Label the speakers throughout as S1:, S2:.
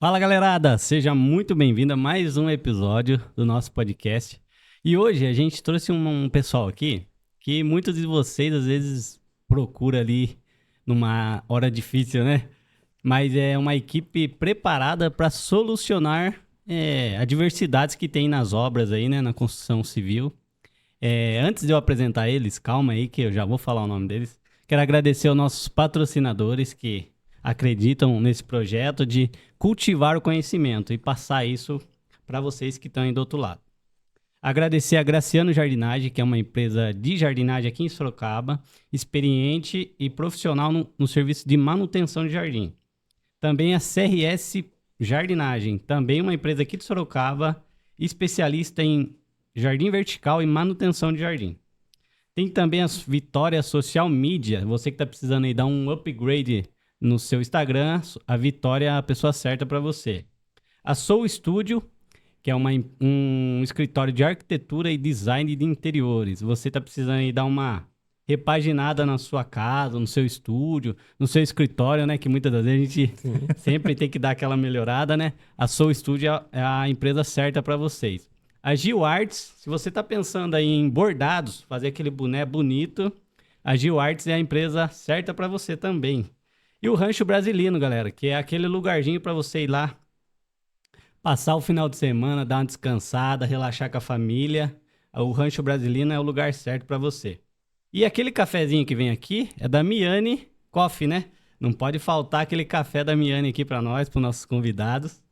S1: Fala galerada, seja muito bem-vindo a mais um episódio do nosso podcast. E hoje a gente trouxe um pessoal aqui que muitos de vocês às vezes procura ali numa hora difícil, né? Mas é uma equipe preparada para solucionar adversidades que tem nas obras aí, né? Na construção civil. Antes de eu apresentar eles, calma aí que eu já vou falar o nome deles. Quero agradecer aos nossos patrocinadores que acreditam nesse projeto de cultivar o conhecimento e passar isso para vocês que estão aí do outro lado. Agradecer a Graciano Jardinagem, que é uma empresa de jardinagem aqui em Sorocaba, experiente e profissional no serviço de manutenção de jardim. Também a CRS Jardinagem, também uma empresa aqui de Sorocaba, especialista em jardim vertical e manutenção de jardim. Tem também a Vitória Social Media, você que está precisando aí dar um upgrade no seu Instagram, a Vitória é a pessoa certa para você. A Soul Studio, que é um escritório de arquitetura e design de interiores. Você está precisando aí dar uma repaginada na sua casa, no seu estúdio, no seu escritório, né? Que muitas das vezes a gente sempre tem que dar aquela melhorada, né? A Soul Studio é a empresa certa para vocês. A Gil Arts, se você está pensando aí em bordados, fazer aquele boné bonito, a Gil Arts é a empresa certa para você também. E o Rancho Brasilino, galera, que é aquele lugarzinho para você ir lá, passar o final de semana, dar uma descansada, relaxar com a família. O Rancho Brasilino é o lugar certo para você. E aquele cafezinho que vem aqui é da Miane Coffee, né? Não pode faltar aquele café da Miane aqui para nós, para os nossos convidados.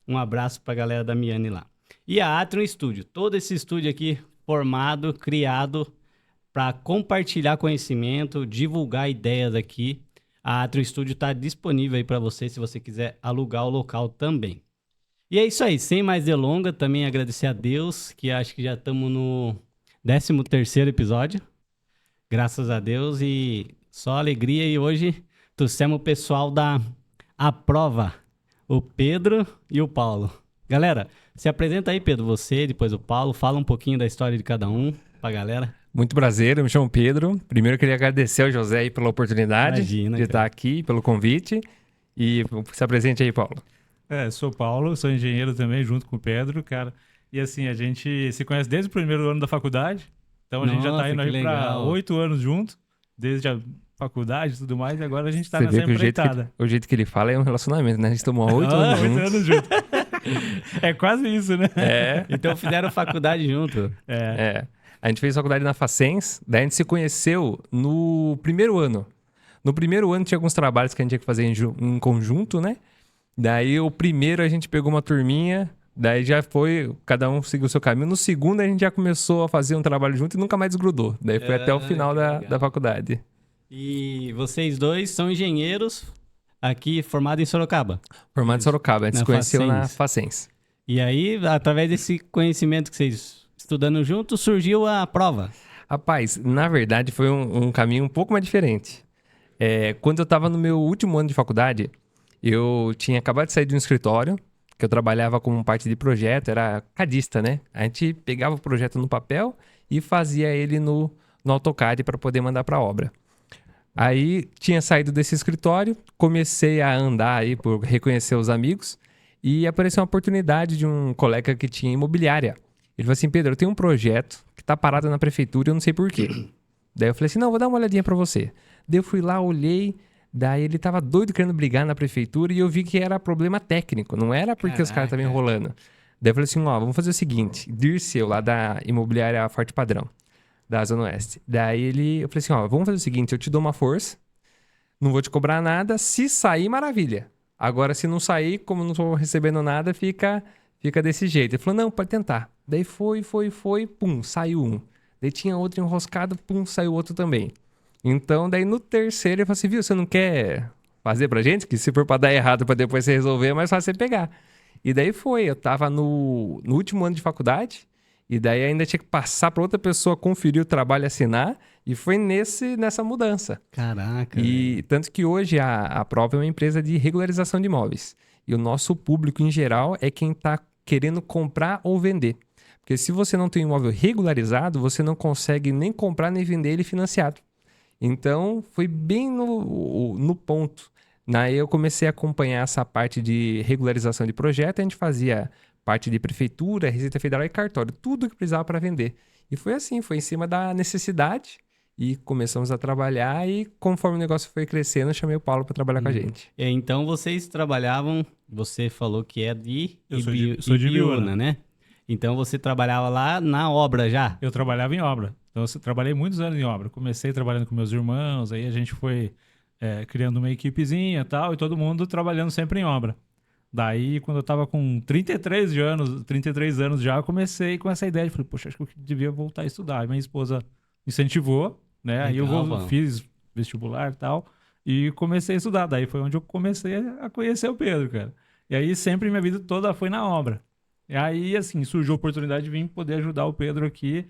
S1: Um abraço para a galera da Miane lá. E a Atrium Studio, todo esse estúdio aqui formado, criado para compartilhar conhecimento, divulgar ideias aqui. A Atrium Studio está disponível aí para você se você quiser alugar o local também. E é isso aí, sem mais delongas, também agradecer a Deus, que acho que já estamos no 13º episódio. Graças a Deus e só alegria. E hoje trouxemos o pessoal da Aprova, o Pedro e o Paulo. Galera, se apresenta aí, Pedro, você, depois o Paulo, fala um pouquinho da história de cada um pra galera.
S2: Muito prazer, eu me chamo Pedro. Primeiro eu queria agradecer ao José aí pela oportunidade de estar aqui, pelo convite. E se apresente aí, Paulo.
S3: Sou Paulo, sou engenheiro também, junto com o Pedro, cara. E assim, a gente se conhece desde o primeiro ano da faculdade. Então a gente já tá indo aí para 8 anos juntos, desde a faculdade e tudo mais, e agora a gente tá nessa empreitada.
S2: O jeito que ele fala é um relacionamento, né? A gente tomou 8 anos juntos.
S3: 8 anos juntos. É quase isso, né?
S1: Então fizeram faculdade junto.
S2: A gente fez faculdade na Facens, daí a gente se conheceu no primeiro ano. No primeiro ano tinha alguns trabalhos que a gente tinha que fazer em conjunto, né? Daí o primeiro a gente pegou uma turminha, daí já foi, cada um seguiu o seu caminho. No segundo a gente já começou a fazer um trabalho junto e nunca mais desgrudou. Daí foi até o final da faculdade.
S1: E vocês dois são engenheiros aqui formados em Sorocaba?
S2: Formado em Sorocaba, a gente se conheceu na Facens.
S1: E aí, através desse conhecimento que vocês estudando juntos, surgiu a Aprova.
S2: Rapaz, na verdade foi um caminho um pouco mais diferente. Quando eu estava no meu último ano de faculdade, eu tinha acabado de sair de um escritório, que eu trabalhava como parte de projeto, era cadista, né? A gente pegava o projeto no papel e fazia ele no AutoCAD para poder mandar para a obra. Aí tinha saído desse escritório, comecei a andar aí por reconhecer os amigos e apareceu uma oportunidade de um colega que tinha imobiliária. Ele falou assim: Pedro, eu tenho um projeto que tá parado na prefeitura e eu não sei por quê. Daí eu falei assim: não, vou dar uma olhadinha para você. Daí eu fui lá, olhei, daí ele tava doido querendo brigar na prefeitura e eu vi que era problema técnico, não era porque os caras estavam enrolando. Daí eu falei assim: ó, vamos fazer o seguinte, Dirceu lá da imobiliária Forte Padrão, da Zona Oeste. Daí eu falei assim: ó, vamos fazer o seguinte, eu te dou uma força, não vou te cobrar nada, se sair, maravilha. Agora, se não sair, como não tô recebendo nada, fica desse jeito. Ele falou: não, pode tentar. Daí foi, pum, saiu um. Daí tinha outro enroscado, pum, saiu outro também. Então, daí no terceiro, ele falou assim: viu, você não quer fazer pra gente? Que se for pra dar errado, pra depois você resolver, é mais fácil você pegar. E daí eu tava no último ano de faculdade, e daí ainda tinha que passar pra outra pessoa conferir o trabalho e assinar, e foi nessa mudança.
S1: Caraca.
S2: E tanto que hoje a Aprova é uma empresa de regularização de imóveis. E o nosso público, em geral, é quem tá querendo comprar ou vender. Porque se você não tem um imóvel regularizado, você não consegue nem comprar nem vender ele financiado. Então, foi bem no ponto Daí eu comecei a acompanhar essa parte de regularização de projeto, a gente fazia parte de prefeitura, Receita Federal e cartório, tudo que precisava para vender. E foi assim, foi em cima da necessidade e começamos a trabalhar e conforme o negócio foi crescendo, eu chamei o Paulo para trabalhar com a gente.
S1: Então vocês trabalhavam, você falou que é de
S3: sou de Ibiúna,
S1: né? Então você trabalhava lá na obra já?
S3: Eu trabalhava em obra. Então eu trabalhei muitos anos em obra. Comecei trabalhando com meus irmãos, aí a gente foi criando uma equipezinha e tal, e todo mundo trabalhando sempre em obra. Daí, quando eu tava com 33 anos já, eu comecei com essa ideia. Falei, poxa, acho que eu devia voltar a estudar. Aí minha esposa incentivou, né? Aí eu fiz vestibular e tal, e comecei a estudar. Daí foi onde eu comecei a conhecer o Pedro, cara. E aí sempre minha vida toda foi na obra. E aí, assim, surgiu a oportunidade de vir poder ajudar o Pedro aqui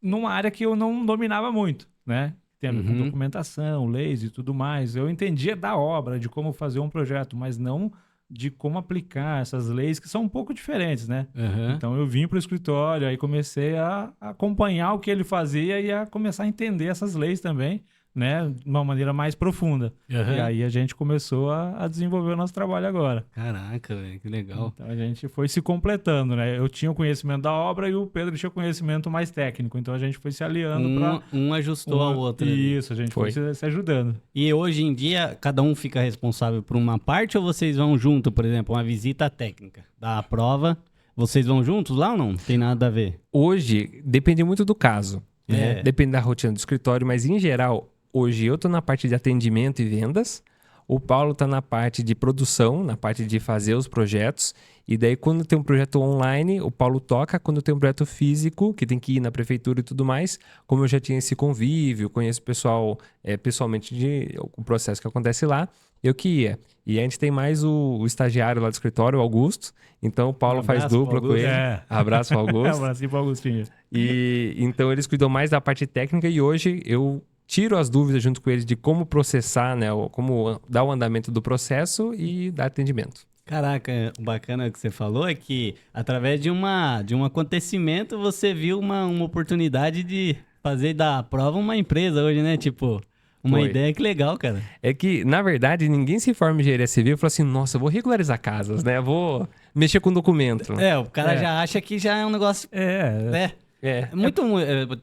S3: numa área que eu não dominava muito, né? Tem a ver com documentação, leis e tudo mais. Eu entendia da obra, de como fazer um projeto, mas não de como aplicar essas leis, que são um pouco diferentes, né? Então eu vim para o escritório, aí comecei a acompanhar o que ele fazia e a começar a entender essas leis também, né? De uma maneira mais profunda. E aí a gente começou a desenvolver o nosso trabalho agora.
S1: Caraca, velho, que legal.
S3: Então a gente foi se completando, né? Eu tinha o conhecimento da obra e o Pedro tinha o conhecimento mais técnico. Então a gente foi se aliando para...
S1: Um ajustou ao outro.
S3: Isso, a gente foi se ajudando.
S1: E hoje em dia, cada um fica responsável por uma parte ou vocês vão junto, por exemplo, uma visita técnica da prova, vocês vão juntos lá ou não? Tem nada a ver?
S2: Hoje, depende muito do caso, né? Depende da rotina do escritório, mas em geral, hoje eu tô na parte de atendimento e vendas, o Paulo tá na parte de produção, na parte de fazer os projetos, e daí quando tem um projeto online, o Paulo toca, quando tem um projeto físico, que tem que ir na prefeitura e tudo mais, como eu já tinha esse convívio, conheço o pessoal pessoalmente, o processo que acontece lá, eu que ia. E a gente tem mais o estagiário lá do escritório, o Augusto, então o Paulo faz dupla com ele. Abraço pro Augusto.
S3: Abraço pro Augustinho.
S2: E então eles cuidam mais da parte técnica e hoje eu tiro as dúvidas junto com eles de como processar, né? Como dar o andamento do processo e dar atendimento.
S1: Caraca, o bacana que você falou é que através de um acontecimento você viu uma oportunidade de fazer da prova uma empresa hoje, né? Tipo, uma ideia que legal, cara.
S2: É que, na verdade, ninguém se forma em engenharia civil e fala assim, nossa, eu vou regularizar casas, né? Eu vou mexer com documento.
S1: O cara já acha que já é um negócio...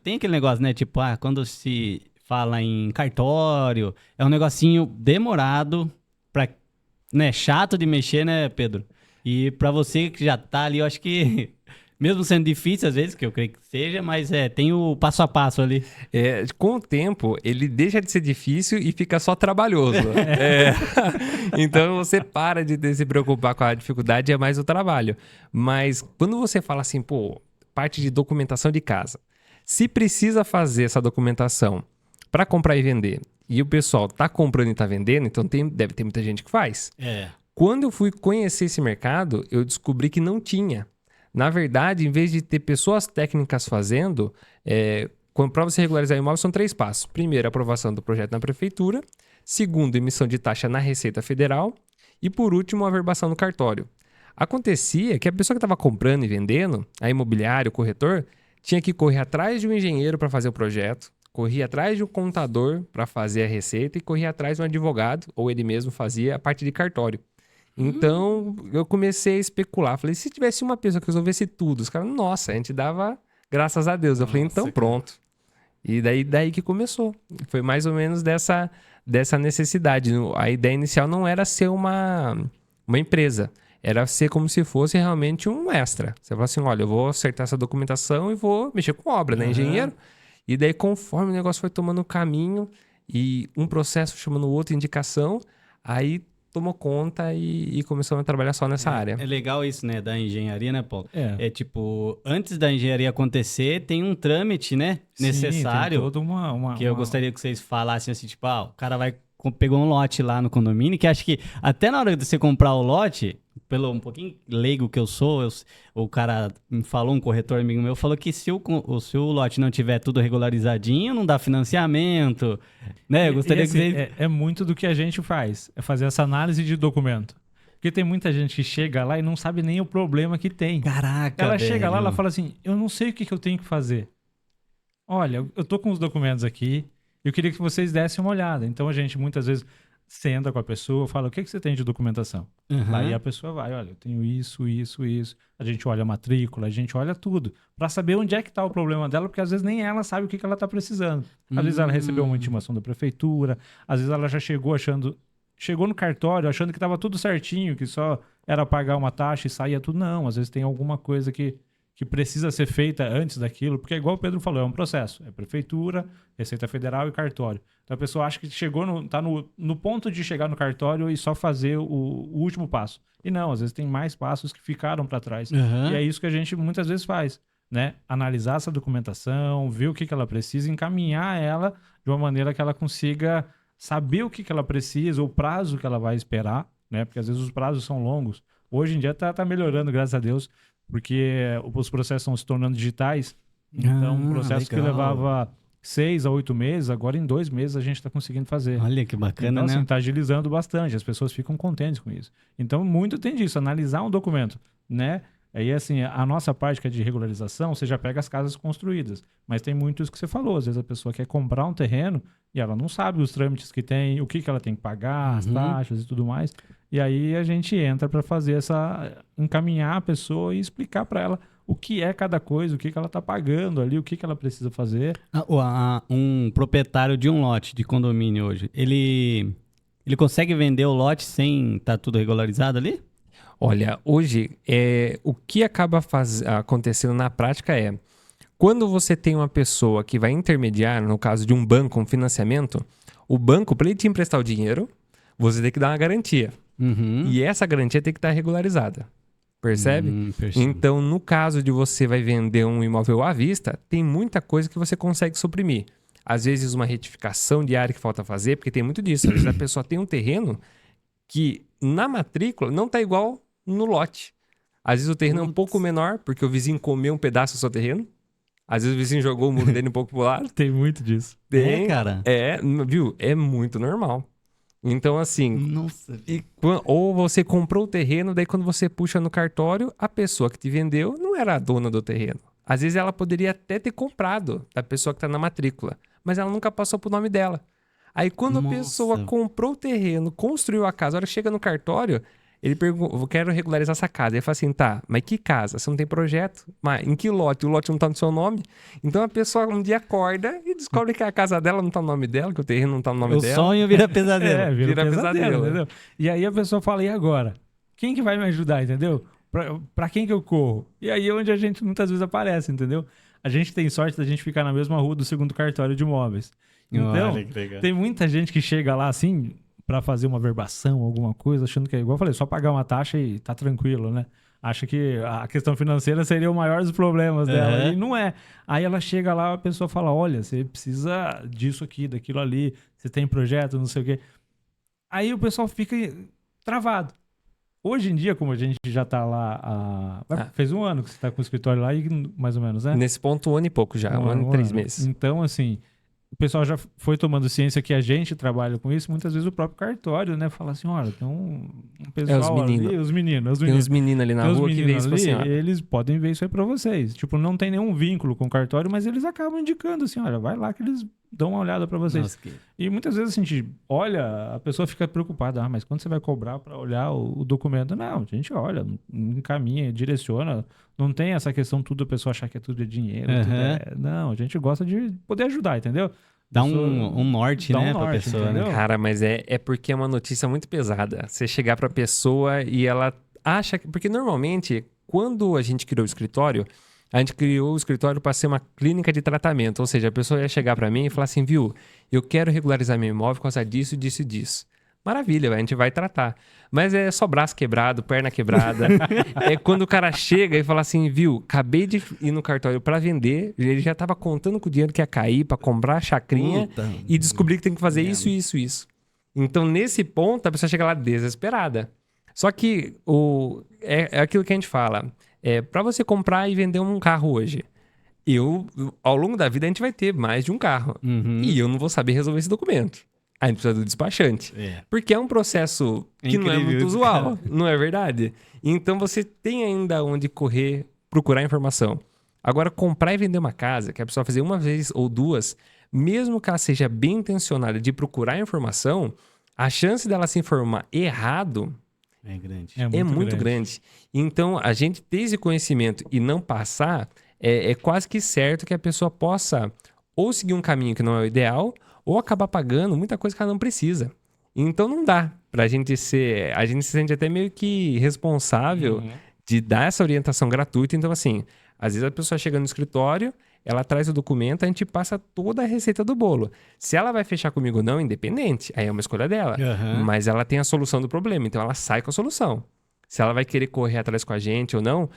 S1: Tem aquele negócio, né? Tipo, quando se fala em cartório, é um negocinho demorado, né? Chato de mexer, né, Pedro? E pra você que já tá ali, eu acho que, mesmo sendo difícil às vezes, que eu creio que seja, mas tem o passo a passo ali.
S2: Com o tempo, ele deixa de ser difícil e fica só trabalhoso. Então você para de se preocupar com a dificuldade, é mais o trabalho. Mas quando você fala assim, parte de documentação de casa, se precisa fazer essa documentação para comprar e vender, e o pessoal tá comprando e tá vendendo, então deve ter muita gente que faz. Quando eu fui conhecer esse mercado, eu descobri que não tinha. Na verdade, em vez de ter pessoas técnicas fazendo, para você regularizar o imóvel são 3 passos. Primeiro, aprovação do projeto na prefeitura. Segundo, emissão de taxa na Receita Federal. E por último, averbação no cartório. Acontecia que a pessoa que estava comprando e vendendo, a imobiliária, o corretor, tinha que correr atrás de um engenheiro para fazer o projeto, corria atrás de um contador para fazer a receita e corria atrás de um advogado, ou ele mesmo fazia a parte de cartório. Então, eu comecei a especular. Falei, se tivesse uma pessoa que resolvesse tudo, os caras, nossa, a gente dava graças a Deus. Eu falei, então pronto. E daí que começou. Foi mais ou menos dessa necessidade. A ideia inicial não era ser uma empresa. Era ser como se fosse realmente um extra. Você fala assim, olha, eu vou acertar essa documentação e vou mexer com obra, né? Engenheiro. E daí, conforme o negócio foi tomando caminho e um processo chamando o outro, indicação, aí tomou conta e começou a trabalhar só nessa área.
S1: É legal isso, né, da engenharia, né, Paulo? É tipo, antes da engenharia acontecer, tem um trâmite, né, necessário.
S3: Tem toda
S1: eu gostaria que vocês falassem assim, tipo, o cara pegou um lote lá no condomínio, que acho que até na hora de você comprar o lote, pelo um pouquinho leigo que eu sou, o cara me falou, um corretor amigo meu, falou que se o lote não tiver tudo regularizadinho, não dá financiamento, né? Eu gostaria que você...
S3: É muito do que a gente faz, é fazer essa análise de documento. Porque tem muita gente que chega lá e não sabe nem o problema que tem.
S1: Caraca,
S3: ela chega lá, ela fala assim, eu não sei o que eu tenho que fazer. Olha, eu tô com os documentos aqui, eu queria que vocês dessem uma olhada. Então a gente muitas vezes senta com a pessoa, fala, o que você tem de documentação? Aí a pessoa vai, olha, eu tenho isso. A gente olha a matrícula, a gente olha tudo, para saber onde é que tá o problema dela, porque às vezes nem ela sabe o que ela tá precisando. Às vezes ela recebeu uma intimação da prefeitura, às vezes ela já chegou no cartório achando que tava tudo certinho, que só era pagar uma taxa e saía tudo. Não, às vezes tem alguma coisa que precisa ser feita antes daquilo, porque igual o Pedro falou, é um processo. É prefeitura, Receita Federal e cartório. Então a pessoa acha que tá no ponto de chegar no cartório e só fazer o último passo. E não, às vezes tem mais passos que ficaram para trás. E é isso que a gente muitas vezes faz, né? Analisar essa documentação, ver o que ela precisa, encaminhar ela de uma maneira que ela consiga saber o que ela precisa, o prazo que ela vai esperar, né? Porque às vezes os prazos são longos. Hoje em dia tá melhorando, graças a Deus, porque os processos estão se tornando digitais. Então, um processo que levava 6 a 8 meses, agora em 2 meses a gente está conseguindo fazer.
S1: Olha que bacana,
S3: então,
S1: né?
S3: Assim, tá agilizando bastante, as pessoas ficam contentes com isso. Então, muito tem disso, analisar um documento, né? Aí, assim, a nossa parte que é de regularização, você já pega as casas construídas. Mas tem muito isso que você falou. Às vezes a pessoa quer comprar um terreno e ela não sabe os trâmites que tem, o que ela tem que pagar, as taxas e tudo mais. E aí a gente entra para fazer encaminhar a pessoa e explicar para ela o que é cada coisa, o que ela está pagando ali, o que ela precisa fazer.
S1: Um proprietário de um lote de condomínio hoje, ele consegue vender o lote sem estar tudo regularizado ali?
S2: Olha, hoje, o que acaba acontecendo na prática quando você tem uma pessoa que vai intermediar, no caso de um banco, um financiamento, o banco, para ele te emprestar o dinheiro, você tem que dar uma garantia. E essa garantia tem que estar regularizada. Percebe? Então, no caso de você vai vender um imóvel à vista, tem muita coisa que você consegue suprimir. Às vezes, uma retificação de área que falta fazer, porque tem muito disso. Às vezes, a pessoa tem um terreno que na matrícula não está igual no lote. Às vezes o terreno é um pouco menor, porque o vizinho comeu um pedaço do seu terreno. Às vezes o vizinho jogou o muro dele um pouco pro lado.
S3: Tem muito disso.
S1: Tem, cara.
S2: Viu? É muito normal. Então, assim...
S1: Nossa.
S2: Ou você comprou o terreno, daí quando você puxa no cartório, a pessoa que te vendeu não era a dona do terreno. Às vezes ela poderia até ter comprado da pessoa que está na matrícula, mas ela nunca passou pro nome dela. Aí quando a pessoa comprou o terreno, construiu a casa, a hora que chega no cartório, ele pergunta, eu quero regularizar essa casa. Ele fala assim, tá, mas que casa? Você não tem projeto? Mas em que lote? O lote não tá no seu nome? Então a pessoa um dia acorda e descobre que a casa dela não tá no nome dela, que o terreno não tá no nome dela.
S1: O sonho vira pesadelo.
S3: Vira pesadelo, entendeu? E aí a pessoa fala, e agora? Quem que vai me ajudar, entendeu? Pra quem que eu corro? E aí é onde a gente muitas vezes aparece, entendeu? A gente tem sorte da gente ficar na mesma rua do segundo cartório de imóveis. Então, tem muita gente que chega lá assim para fazer uma verbação, alguma coisa, achando que é igual eu falei, só pagar uma taxa e tá tranquilo, né? Acha que a questão financeira seria o maior dos problemas dela. E não é. Aí ela chega lá, a pessoa fala, olha, você precisa disso aqui, daquilo ali, você tem projeto, não sei o quê. Aí o pessoal fica travado. Hoje em dia, como a gente já tá lá... Fez 1 ano que você tá com o escritório lá, e mais ou menos, né?
S2: Nesse ponto, 1 ano e pouco já, 1 ano e 3 meses.
S3: Então, assim... O pessoal já foi tomando ciência que a gente trabalha com isso. Muitas vezes o próprio cartório, né? Fala assim, olha, tem um pessoal ali, os meninos.
S2: Tem uns meninos ali na rua que vê isso pra senhora.
S3: Eles podem ver isso aí pra vocês. Tipo, não tem nenhum vínculo com o cartório, mas eles acabam indicando assim, olha, vai lá que eles dão uma olhada pra vocês. Nossa, E muitas vezes assim, a gente olha, a pessoa fica preocupada. Mas quando você vai cobrar pra olhar o documento? Não, a gente olha, encaminha, direciona. Não tem essa questão tudo, a pessoa achar que é tudo dinheiro. Não, a gente gosta de poder ajudar, entendeu?
S1: Dá um norte, né, pra pessoa,
S3: entendeu?
S1: né?
S2: Cara, mas é porque é uma notícia muito pesada. Você chegar pra pessoa e ela acha... Porque normalmente, quando a gente criou o escritório, a gente criou o escritório para ser uma clínica de tratamento. Ou seja, a pessoa ia chegar pra mim e falar assim, viu, eu quero regularizar meu imóvel por causa disso, disso e disso. Maravilha, a gente vai tratar. Mas é só braço quebrado, perna quebrada. É quando o cara chega e fala assim, viu, acabei de ir no cartório para vender, ele já tava contando com o dinheiro que ia cair para comprar a chacrinha e descobrir que tem que fazer isso. Então, nesse ponto, a pessoa chega lá desesperada. Só que é aquilo que a gente fala. Para você comprar e vender um carro hoje, ao longo da vida, a gente vai ter mais de um carro. E eu não vou saber resolver esse documento. A gente precisa do despachante. Porque é um processo que não é muito usual, não é verdade? Então você tem ainda onde correr, procurar informação. Agora, comprar e vender uma casa, que a pessoa fazer uma vez ou duas, mesmo que ela seja bem intencionada de procurar informação, a chance dela se informar errado
S1: É grande.
S2: é muito grande. Então, a gente ter esse conhecimento e não passar, é quase que certo que a pessoa possa ou seguir um caminho que não é o ideal, ou acabar pagando muita coisa que ela não precisa. Então, não dá pra gente ser... A gente se sente até meio que responsável de dar essa orientação gratuita. Então, assim, às vezes a pessoa chega no escritório, ela traz o documento, a gente passa toda a receita do bolo. Se ela vai fechar comigo ou não, independente, aí é uma escolha dela. Mas ela tem a solução do problema, então ela sai com a solução. Se ela vai querer correr atrás com a gente ou não,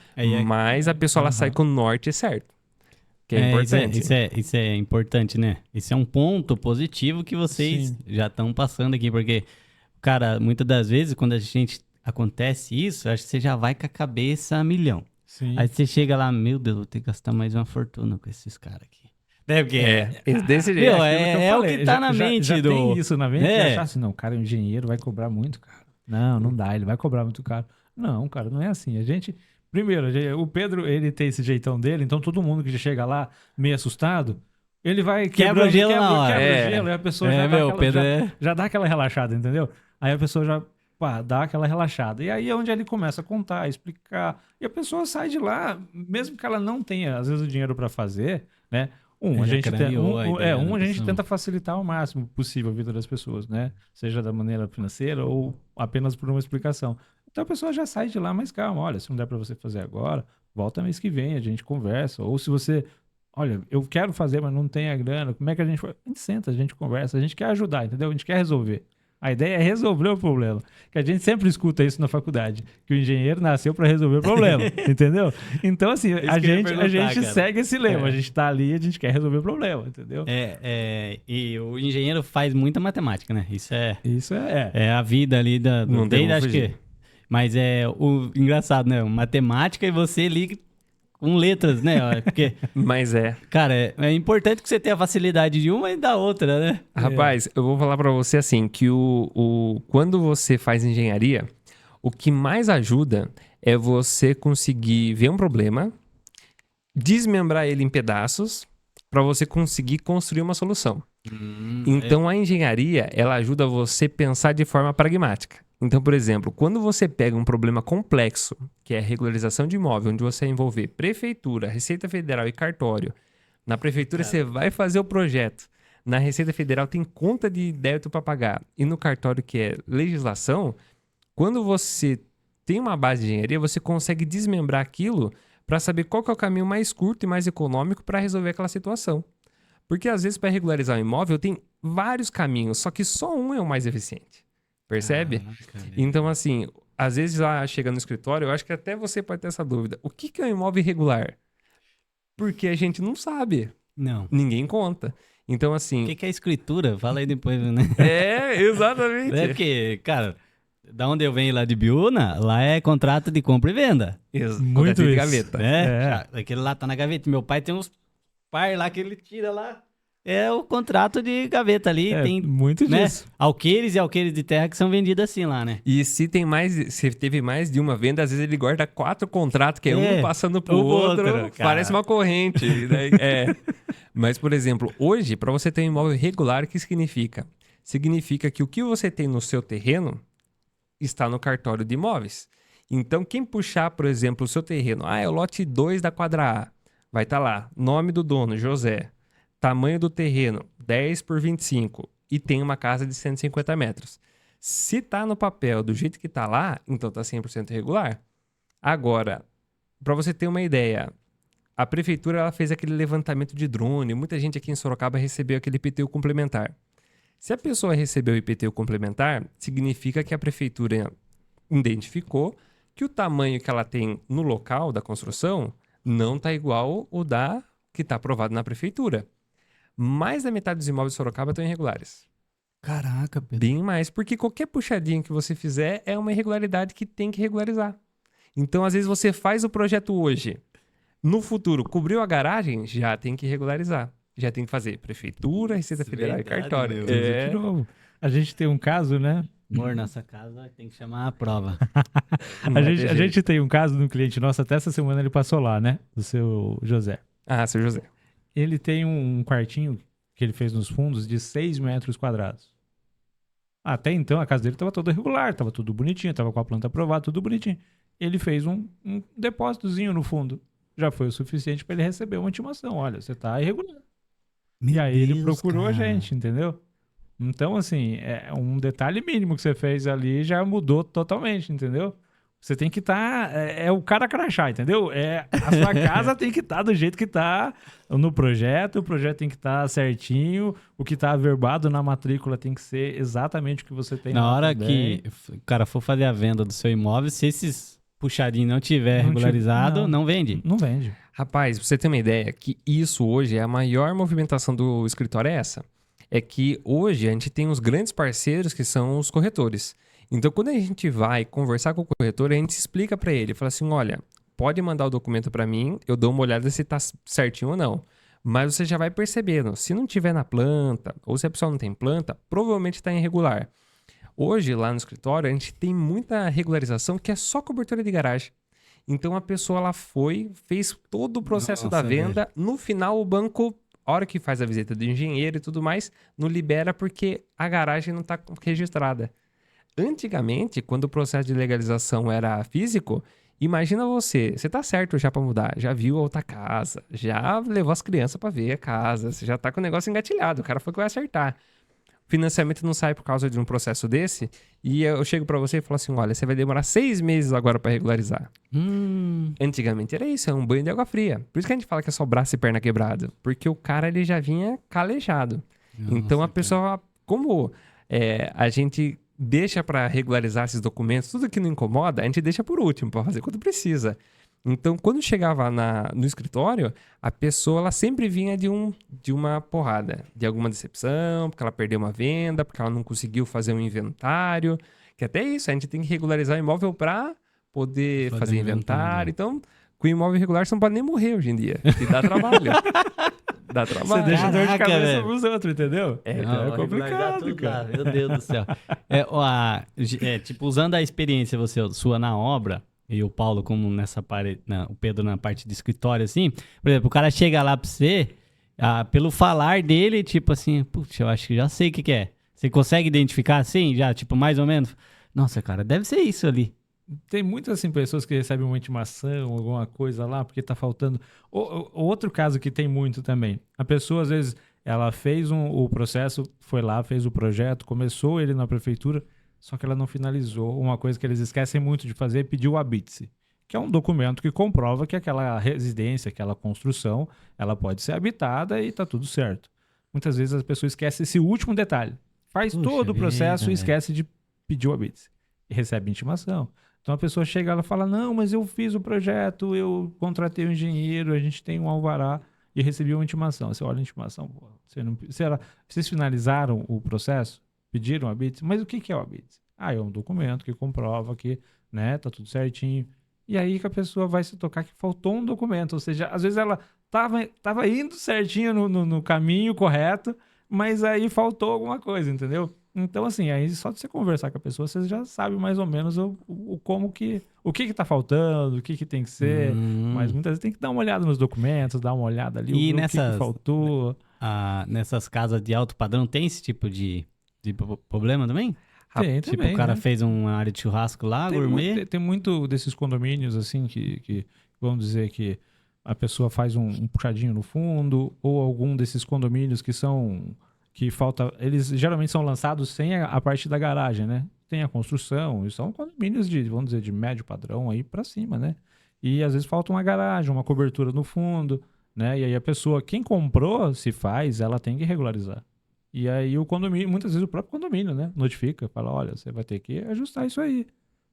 S2: mas a pessoa ela sai com o norte certo. Que é importante.
S1: Isso é importante, né? Isso é um ponto positivo que vocês já estão passando aqui, porque, cara, muitas das vezes, quando a gente acontece isso, acho que você já vai com a cabeça a milhão.
S3: Sim.
S1: Aí você chega lá, meu Deus, vou ter que gastar mais uma fortuna com esses caras aqui.
S2: Desse jeito.
S1: Meu, é o que tá na mente
S3: já
S1: do...
S3: tem isso na mente, achar assim, não, o cara é um engenheiro, vai cobrar muito caro. Não dá, ele vai cobrar muito caro. Não, cara, não é assim. A gente... Primeiro, o Pedro, ele tem esse jeitão dele, então todo mundo que já chega lá meio assustado, ele vai
S1: quebra o gelo na hora.
S3: Quebra o gelo, e a pessoa já dá aquela relaxada, entendeu? Aí a pessoa já dá aquela relaxada. E aí é onde ele começa a contar, explicar. E a pessoa sai de lá, mesmo que ela não tenha, às vezes, o dinheiro para fazer, né? A gente tenta facilitar ao máximo possível a vida das pessoas, né? Seja da maneira financeira ou apenas por uma explicação. Então a pessoa já sai de lá, mas calma, olha, se não der para você fazer agora, volta mês que vem, a gente conversa. Ou se você, olha, eu quero fazer, mas não tem a grana, como é que a gente faz? A gente senta, a gente conversa, a gente quer ajudar, entendeu? A gente quer resolver. A ideia é resolver o problema. Que a gente sempre escuta isso na faculdade. Que o engenheiro nasceu para resolver o problema. Entendeu? Então, assim, a gente segue esse lema. A gente tá ali e a gente quer resolver o problema. Entendeu?
S1: E o engenheiro faz muita matemática, né? Isso é. É a vida ali da...
S2: Não tem como
S1: acho
S2: fugir.
S1: que... Mas é o engraçado, né? Matemática e você liga com letras, né? Porque,
S2: Mas
S1: cara, é importante que você tenha a facilidade de uma e da outra, né?
S2: Rapaz, eu vou falar pra você assim, que quando você faz engenharia, o que mais ajuda é você conseguir ver um problema, desmembrar ele em pedaços, pra você conseguir construir uma solução. Então, a engenharia, ela ajuda você a pensar de forma pragmática. Então, por exemplo, quando você pega um problema complexo, que é a regularização de imóvel, onde você vai envolver prefeitura, Receita Federal e cartório. Na prefeitura você vai fazer o projeto. Na Receita Federal tem conta de débito para pagar. E no cartório, que é legislação, quando você tem uma base de engenharia, você consegue desmembrar aquilo para saber qual que é o caminho mais curto e mais econômico para resolver aquela situação. Porque às vezes para regularizar um imóvel tem vários caminhos, só que só um é o mais eficiente. Percebe? Então, assim, às vezes lá chega no escritório, eu acho que até você pode ter essa dúvida. O que é um imóvel irregular? Porque a gente não sabe.
S1: Não.
S2: Ninguém conta. Então, assim...
S1: O que é escritura? Fala aí depois, né?
S2: Exatamente.
S1: É porque, cara, da onde eu venho lá de Biúna, lá é contrato de compra e venda.
S2: Muito isso. De gaveta.
S1: Aquele lá tá na gaveta. Meu pai tem uns par lá que ele tira lá. É o contrato de gaveta ali. Tem
S3: muito disso.
S1: Alqueires e alqueires de terra que são vendidos assim lá, né?
S2: E se teve mais de uma venda, às vezes ele guarda 4 contratos, que é um passando pro outro. Parece uma corrente. Né? Mas, por exemplo, hoje, para você ter um imóvel regular, o que significa? Significa que o que você tem no seu terreno está no cartório de imóveis. Então, quem puxar, por exemplo, o seu terreno, é o lote 2 da quadra A, vai estar lá, nome do dono, José. Tamanho do terreno, 10 por 25. E tem uma casa de 150 metros. Se tá no papel do jeito que tá lá, então tá 100% regular. Agora, para você ter uma ideia, a prefeitura ela fez aquele levantamento de drone. Muita gente aqui em Sorocaba recebeu aquele IPTU complementar. Se a pessoa recebeu o IPTU complementar, significa que a prefeitura identificou que o tamanho que ela tem no local da construção não tá igual o da que tá aprovado na prefeitura. Mais da metade dos imóveis de Sorocaba estão irregulares.
S1: Caraca, Pedro.
S2: Bem mais, porque qualquer puxadinho que você fizer é uma irregularidade que tem que regularizar. Então, às vezes, você faz o projeto hoje. No futuro, cobriu a garagem, já tem que regularizar. Já tem que fazer prefeitura, Receita Federal e cartório.
S3: De novo. A gente tem um caso, né?
S1: Amor, nossa casa tem que chamar a prova.
S3: a gente tem um caso de um cliente nosso, até essa semana ele passou lá, né? Do seu José.
S2: Seu José.
S3: Ele tem um quartinho que ele fez nos fundos de 6 metros quadrados. Até então a casa dele estava toda regular, estava tudo bonitinho, estava com a planta aprovada, tudo bonitinho. Ele fez um depósitozinho no fundo. Já foi o suficiente para ele receber uma intimação. Olha, você está irregular. E aí ele procurou a gente, entendeu? Então, assim, é um detalhe mínimo que você fez ali já mudou totalmente, entendeu? Você tem que estar... é o cara crachá, entendeu? A sua casa tem que estar do jeito que está no projeto, o projeto tem que estar certinho, o que está averbado na matrícula tem que ser exatamente o que você tem.
S1: Na hora que o cara for fazer a venda do seu imóvel, se esses puxadinhos não tiver regularizado, não vende.
S3: Não vende.
S2: Rapaz, pra você ter uma ideia, que isso hoje é a maior movimentação do escritório é essa. É que hoje a gente tem uns grandes parceiros que são os corretores. Então, quando a gente vai conversar com o corretor, a gente explica para ele, fala assim, olha, pode mandar o documento para mim, eu dou uma olhada se tá certinho ou não. Mas você já vai percebendo, se não tiver na planta, ou se a pessoa não tem planta, provavelmente está irregular. Hoje, lá no escritório, a gente tem muita regularização que é só cobertura de garagem. Então, a pessoa ela fez todo o processo da venda, no final o banco... A hora que faz a visita do engenheiro e tudo mais, não libera porque a garagem não está registrada. Antigamente, quando o processo de legalização era físico, imagina você tá certo já para mudar, já viu a outra casa, já levou as crianças para ver a casa, você já tá com o negócio engatilhado, o cara foi que vai acertar. Financiamento não sai por causa de um processo desse, e eu chego para você e falo assim, olha, você vai demorar 6 meses agora para regularizar. Antigamente era isso, é um banho de água fria. Por isso que a gente fala que é só braço e perna quebrado, porque o cara ele já vinha calejado. Nossa, então a pessoa, como a gente deixa para regularizar esses documentos, tudo que não incomoda, a gente deixa por último, para fazer quando precisa. Então, quando chegava no escritório, a pessoa ela sempre vinha de uma porrada, de alguma decepção, porque ela perdeu uma venda, porque ela não conseguiu fazer um inventário, que até isso, a gente tem que regularizar o imóvel para poder fazer inventário. Então, com imóvel irregular, você não pode nem morrer hoje em dia, que dá trabalho. Dá trabalho.
S3: Você deixa dor de cabeça pros outros, entendeu?
S1: É complicado, cara. Meu Deus do céu. Tipo, usando a experiência sua na obra, e o Paulo como o Pedro na parte de escritório, assim, por exemplo, o cara chega lá pra você, pelo falar dele, tipo assim, putz, eu acho que já sei o que é. Você consegue identificar assim, já, tipo, mais ou menos? Nossa, cara, deve ser isso ali.
S3: Tem muitas assim, pessoas que recebem uma intimação, alguma coisa lá, porque tá faltando. Outro caso que tem muito também. A pessoa, às vezes, ela fez o processo, foi lá, fez o projeto, começou ele na prefeitura, só que ela não finalizou. Uma coisa que eles esquecem muito de fazer é pedir o habite-se, que é um documento que comprova que aquela residência, aquela construção, ela pode ser habitada e tá tudo certo. Muitas vezes as pessoas esquecem esse último detalhe. Faz todo o processo e esquece de pedir o habite-se. E recebe intimação. Então a pessoa chega e ela fala, não, mas eu fiz o projeto, eu contratei um engenheiro, a gente tem um alvará e recebi uma intimação. Você olha a intimação, pô, vocês finalizaram o processo? Pediram o habite? Mas o que é o habite? É um documento que comprova que, né, tá tudo certinho. E aí que a pessoa vai se tocar que faltou um documento. Ou seja, às vezes ela tava indo certinho no caminho correto, mas aí faltou alguma coisa, entendeu? Então, assim, aí só de você conversar com a pessoa, você já sabe mais ou menos o que tá faltando, o que tem que ser. Mas muitas vezes tem que dar uma olhada nos documentos, dar uma olhada ali, o que faltou.
S1: Nessas casas de alto padrão, tem esse tipo de problema também?
S3: Tem,
S1: tipo,
S3: também,
S1: o cara
S3: né?
S1: fez uma área de churrasco lá, gourmet.
S3: Tem muito desses condomínios, assim, que vamos dizer que a pessoa faz um puxadinho no fundo, ou algum desses condomínios que falta... Eles geralmente são lançados sem a parte da garagem, né? Tem a construção, e são condomínios vamos dizer, de médio padrão aí pra cima, né? E às vezes falta uma garagem, uma cobertura no fundo, né? E aí a pessoa, quem comprou, se faz, ela tem que regularizar. E aí o condomínio, muitas vezes o próprio condomínio, né? Notifica, fala, olha, você vai ter que ajustar isso aí,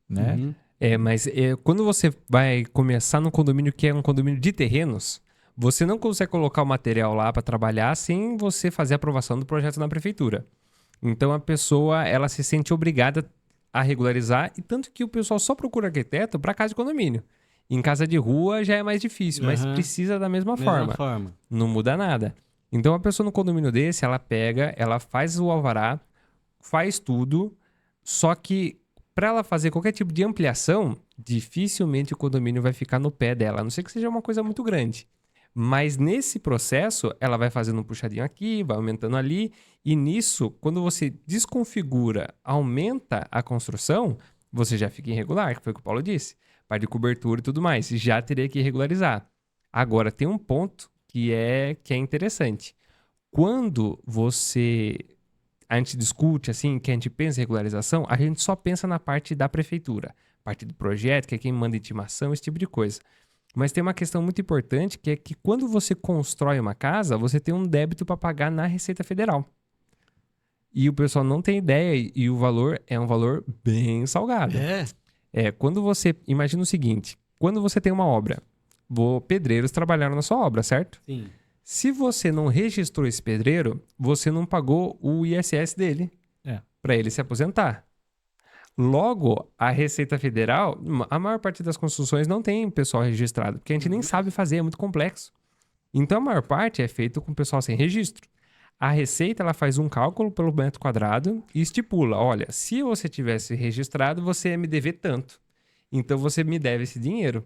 S3: né?
S1: Uhum.
S2: Mas quando você vai começar num condomínio que é um condomínio de terrenos, você não consegue colocar o material lá para trabalhar sem você fazer a aprovação do projeto na prefeitura. Então a pessoa, ela se sente obrigada a regularizar, e tanto que o pessoal só procura arquiteto para casa de condomínio. Em casa de rua já é mais difícil, mas precisa da mesma forma. Não muda nada. Então a pessoa no condomínio desse, ela pega, ela faz o alvará, faz tudo, só que para ela fazer qualquer tipo de ampliação, dificilmente o condomínio vai ficar no pé dela, a não ser que seja uma coisa muito grande. Mas nesse processo, ela vai fazendo um puxadinho aqui, vai aumentando ali. E nisso, quando você desconfigura, aumenta a construção, você já fica irregular, que foi o que o Paulo disse. Parte de cobertura e tudo mais. Já teria que regularizar. Agora, tem um ponto que é interessante. Quando a gente discute, assim, que a gente pensa em regularização, a gente só pensa na parte da prefeitura. Parte do projeto, que é quem manda intimação, esse tipo de coisa. Mas tem uma questão muito importante, que é que quando você constrói uma casa, você tem um débito para pagar na Receita Federal. E o pessoal não tem ideia, e o valor é um valor bem salgado. Quando você... Imagina o seguinte, quando você tem uma obra, pedreiros trabalharam na sua obra, certo?
S1: Sim.
S2: Se você não registrou esse pedreiro, você não pagou o ISS dele para ele se aposentar. Logo, a Receita Federal, a maior parte das construções não tem pessoal registrado, porque a gente nem sabe fazer, é muito complexo. Então, a maior parte é feito com pessoal sem registro. A Receita, ela faz um cálculo pelo metro quadrado e estipula, olha, se você tivesse registrado, você ia me dever tanto. Então, você me deve esse dinheiro.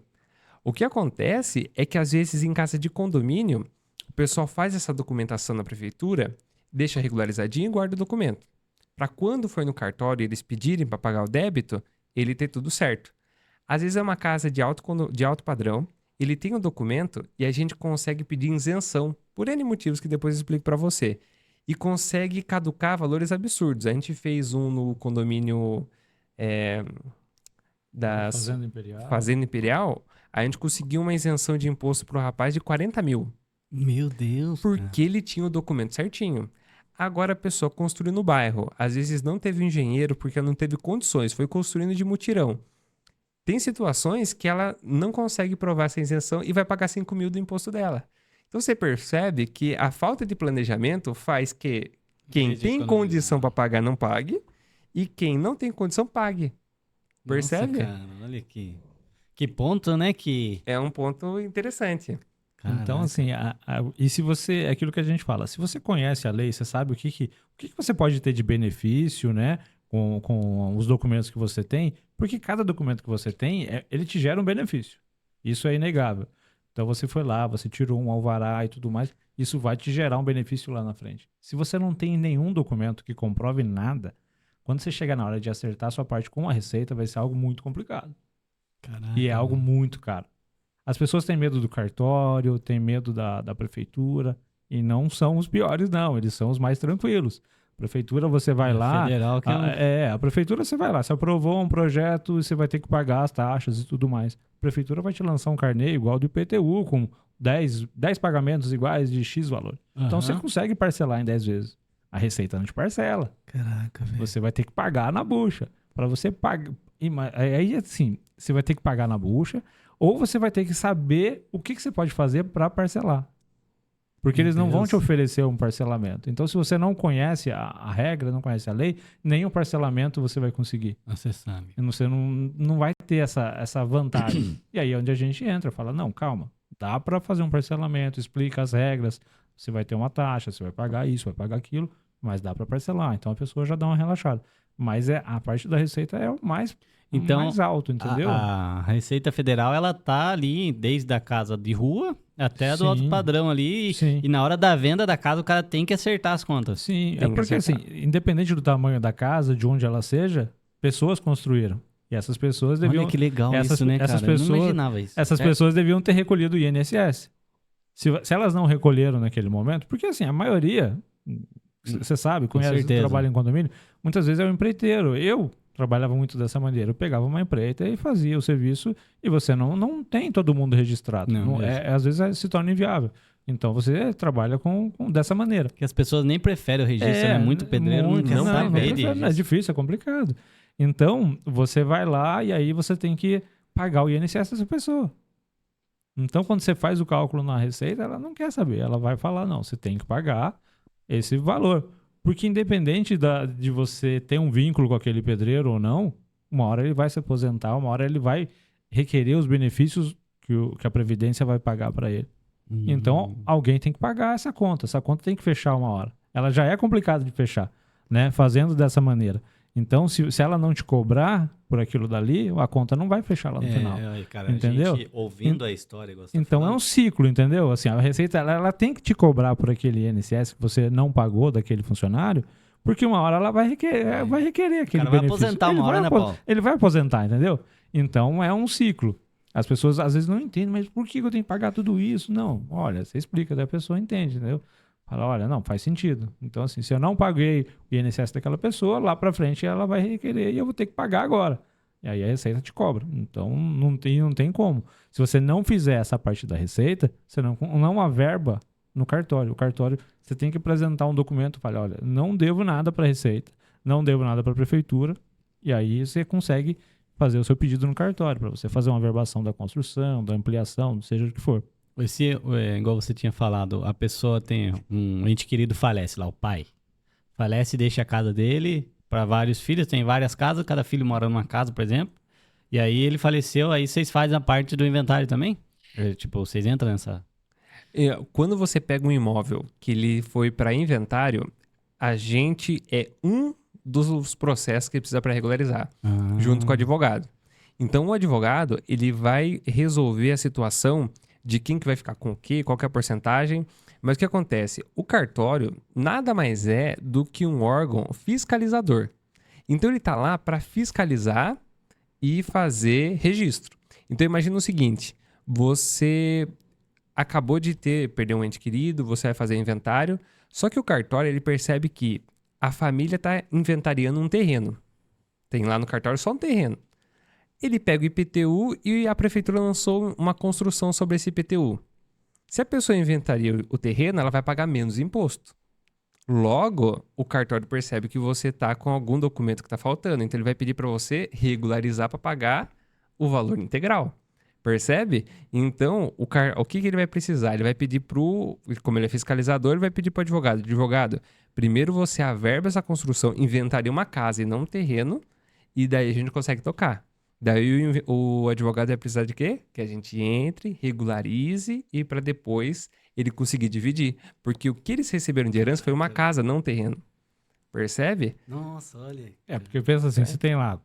S2: O que acontece é que, às vezes, em casa de condomínio, o pessoal faz essa documentação na prefeitura, deixa regularizadinho e guarda o documento. Para quando for no cartório e eles pedirem para pagar o débito, ele ter tudo certo. Às vezes é uma casa de alto padrão, ele tem o documento e a gente consegue pedir isenção, por N motivos que depois eu explico para você. E consegue caducar valores absurdos. A gente fez um no condomínio Fazenda Imperial, a gente conseguiu uma isenção de imposto para o rapaz de 40 mil.
S1: Meu Deus,
S2: porque ele tinha o documento certinho. Agora a pessoa construiu no bairro. Às vezes não teve engenheiro porque não teve condições. Foi construindo de mutirão. Tem situações que ela não consegue provar essa isenção e vai pagar 5 mil do imposto dela. Então você percebe que a falta de planejamento faz que quem tem condição para pagar não pague e quem não tem condição pague. Percebe?
S1: Nossa, cara, olha aqui. Que ponto, né?
S2: É um ponto interessante.
S3: Caraca. Então, assim, e se você, é aquilo que a gente fala, se você conhece a lei, você sabe o que você pode ter de benefício, né, com os documentos que você tem, porque cada documento que você tem, ele te gera um benefício. Isso é inegável. Então, você foi lá, você tirou um alvará e tudo mais, isso vai te gerar um benefício lá na frente. Se você não tem nenhum documento que comprove nada, quando você chegar na hora de acertar a sua parte com a Receita, vai ser algo muito complicado.
S1: Caraca,
S3: e é algo muito caro. As pessoas têm medo do cartório, têm medo da prefeitura, e não são os piores, não. Eles são os mais tranquilos. Prefeitura, você vai lá...
S1: Federal, que
S3: a prefeitura, você vai lá. Você aprovou um projeto, você vai ter que pagar as taxas e tudo mais. A prefeitura vai te lançar um carnê igual do IPTU, com 10 pagamentos iguais de X valor. Então, você consegue parcelar em 10 vezes. A Receita não te parcela.
S1: Caraca, velho.
S3: Você vai ter que pagar na bucha. Para você pagar... Aí, assim, você vai ter que pagar na bucha... Ou você vai ter que saber o que você pode fazer para parcelar. Porque eles não vão te oferecer um parcelamento. Então, se você não conhece a regra, não conhece a lei, nem o parcelamento você vai conseguir.
S1: Você sabe.
S3: Você não vai ter essa vantagem. E aí é onde a gente entra, fala, não, calma, dá para fazer um parcelamento, explica as regras, você vai ter uma taxa, você vai pagar isso, vai pagar aquilo, mas dá para parcelar. Então, a pessoa já dá uma relaxada. Mas a parte da Receita é o mais alto, entendeu?
S1: A Receita Federal, ela tá ali desde a casa de rua até a do alto padrão ali.
S3: Sim.
S1: E na hora da venda da casa, o cara tem que acertar as contas.
S3: Sim, é porque assim, independente do tamanho da casa, de onde ela seja, pessoas construíram. E essas pessoas deviam...
S1: Olha que legal isso, né, cara?
S3: Pessoas,
S1: eu não imaginava isso.
S3: Essas pessoas deviam ter recolhido o INSS. Se elas não recolheram naquele momento, porque assim, a maioria... Você sabe, conhece, trabalha em condomínio, muitas vezes é o empreiteiro. Eu trabalhava muito dessa maneira. Eu pegava uma empreita e fazia o serviço e você não tem todo mundo registrado. Às vezes se torna inviável. Então você trabalha dessa maneira.
S1: Que as pessoas nem preferem o registro, né? Muito pedreiro não quer saber de registro.
S3: É difícil, é complicado. Então você vai lá e aí você tem que pagar o INSS dessa pessoa. Então quando você faz o cálculo na Receita, ela não quer saber. Ela vai falar, não, você tem que pagar esse valor. Porque independente de você ter um vínculo com aquele pedreiro ou não, uma hora ele vai se aposentar, uma hora ele vai requerer os benefícios que a Previdência vai pagar para ele. Então, alguém tem que pagar essa conta. Essa conta tem que fechar uma hora. Ela já é complicada de fechar, né? Fazendo dessa maneira. Então, se ela não te cobrar por aquilo dali, a conta não vai fechar lá no final.
S1: Cara,
S3: entendeu?
S1: A gente ouvindo a história...
S3: Então, é um ciclo, entendeu? Assim, a Receita, ela tem que te cobrar por aquele INSS que você não pagou daquele funcionário, porque uma hora ela vai requerer aquele benefício.
S1: Vai aposentar uma hora, né, Paulo?
S3: Ele vai aposentar, entendeu? Então, é um ciclo. As pessoas, às vezes, não entendem, mas por que eu tenho que pagar tudo isso? Não, olha, você explica, daí a pessoa entende, entendeu? Fala, olha, não, faz sentido. Então, assim, se eu não paguei o INSS daquela pessoa, lá pra frente ela vai requerer e eu vou ter que pagar agora. E aí a Receita te cobra. Então, não tem como. Se você não fizer essa parte da Receita, você não averba no cartório. O cartório, você tem que apresentar um documento, fala, olha, não devo nada pra Receita, não devo nada pra Prefeitura, e aí você consegue fazer o seu pedido no cartório, para você fazer uma averbação da construção, da ampliação, seja o que for.
S1: Igual você tinha falado, a pessoa tem um ente querido, falece lá, o pai. Falece e deixa a casa dele para vários filhos, tem várias casas, cada filho mora numa casa, por exemplo. E aí ele faleceu, aí vocês fazem a parte do inventário também? Tipo, vocês entram nessa...
S2: Quando você pega um imóvel que ele foi para inventário, a gente é um dos processos que precisa para regularizar, junto com o advogado. Então, o advogado, ele vai resolver a situação de quem que vai ficar com o quê, qual que é a porcentagem. Mas o que acontece? O cartório nada mais é do que um órgão fiscalizador. Então, ele está lá para fiscalizar e fazer registro. Então, imagina o seguinte, você acabou de perder um ente querido, você vai fazer inventário, só que o cartório, ele percebe que a família está inventariando um terreno. Tem lá no cartório só um terreno. Ele pega o IPTU e a prefeitura lançou uma construção sobre esse IPTU. Se a pessoa inventaria o terreno, ela vai pagar menos imposto. Logo, o cartório percebe que você está com algum documento que está faltando. Então, ele vai pedir para você regularizar para pagar o valor integral. Percebe? Então, o que ele vai precisar? Ele vai pedir como ele é fiscalizador, ele vai pedir para o advogado. Advogado, primeiro você averba essa construção, inventaria uma casa e não um terreno, e daí a gente consegue tocar. Daí o advogado vai precisar de quê? Que a gente entre, regularize e para depois ele conseguir dividir. Porque o que eles receberam de herança foi uma casa, não um terreno. Percebe?
S1: Nossa, olha.
S3: Porque pensa assim, você tem lá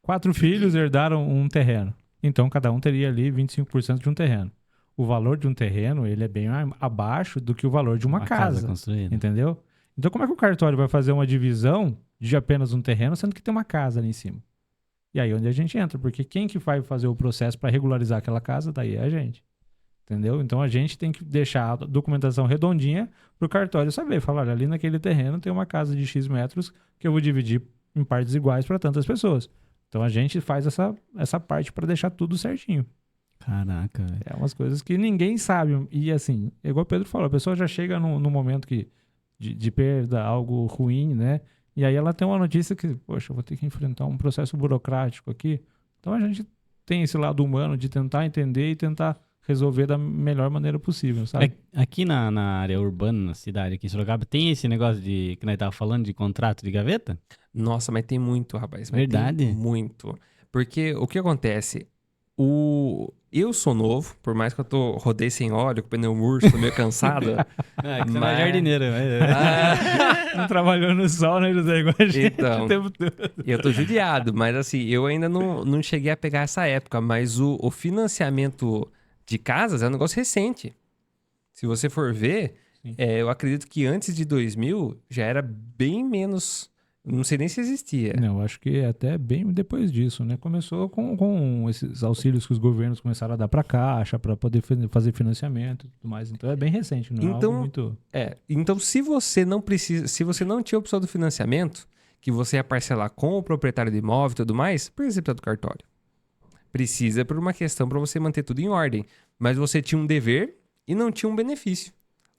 S3: 4 filhos herdaram um terreno. Então, cada um teria ali 25% de um terreno. O valor de um terreno, ele é bem abaixo do que o valor de uma casa construída. Entendeu? Então, como é que o cartório vai fazer uma divisão de apenas um terreno, sendo que tem uma casa ali em cima? E aí onde a gente entra, porque quem que vai fazer o processo para regularizar aquela casa, daí é a gente. Entendeu? Então, a gente tem que deixar a documentação redondinha para o cartório saber. Falar, olha, ali naquele terreno tem uma casa de X metros que eu vou dividir em partes iguais para tantas pessoas. Então, a gente faz essa parte para deixar tudo certinho.
S1: Caraca, velho.
S3: É umas coisas que ninguém sabe. E assim, igual o Pedro falou, a pessoa já chega no momento de perda, algo ruim, né? E aí ela tem uma notícia que, poxa, eu vou ter que enfrentar um processo burocrático aqui. Então, a gente tem esse lado humano de tentar entender e tentar resolver da melhor maneira possível, sabe?
S1: Aqui na área urbana, na cidade aqui em Sorocaba, tem esse negócio que nós tava falando de contrato de gaveta?
S2: Nossa, mas tem muito, rapaz.
S1: Verdade?
S2: Tem muito. Porque o que acontece? Eu sou novo, por mais que eu rodei sem óleo, com pneu murcho, tô meio cansado.
S1: Que você não é jardineiro.
S3: Não trabalhou no sol, né, José? Igual a gente
S2: Então,
S3: o tempo todo.
S2: Eu tô judiado, mas assim, eu ainda não cheguei a pegar essa época, mas o financiamento de casas é um negócio recente. Se você for ver, eu acredito que antes de 2000 já era bem menos... Não sei nem se existia.
S3: Não, acho que até bem depois disso, né? Começou com esses auxílios que os governos começaram a dar para a Caixa, para poder fazer financiamento e tudo mais. Então é bem recente, não é algo muito...
S2: Então, se você não tinha a opção do financiamento, que você ia parcelar com o proprietário do imóvel e tudo mais, por exemplo, do cartório. Precisa por uma questão para você manter tudo em ordem. Mas você tinha um dever e não tinha um benefício.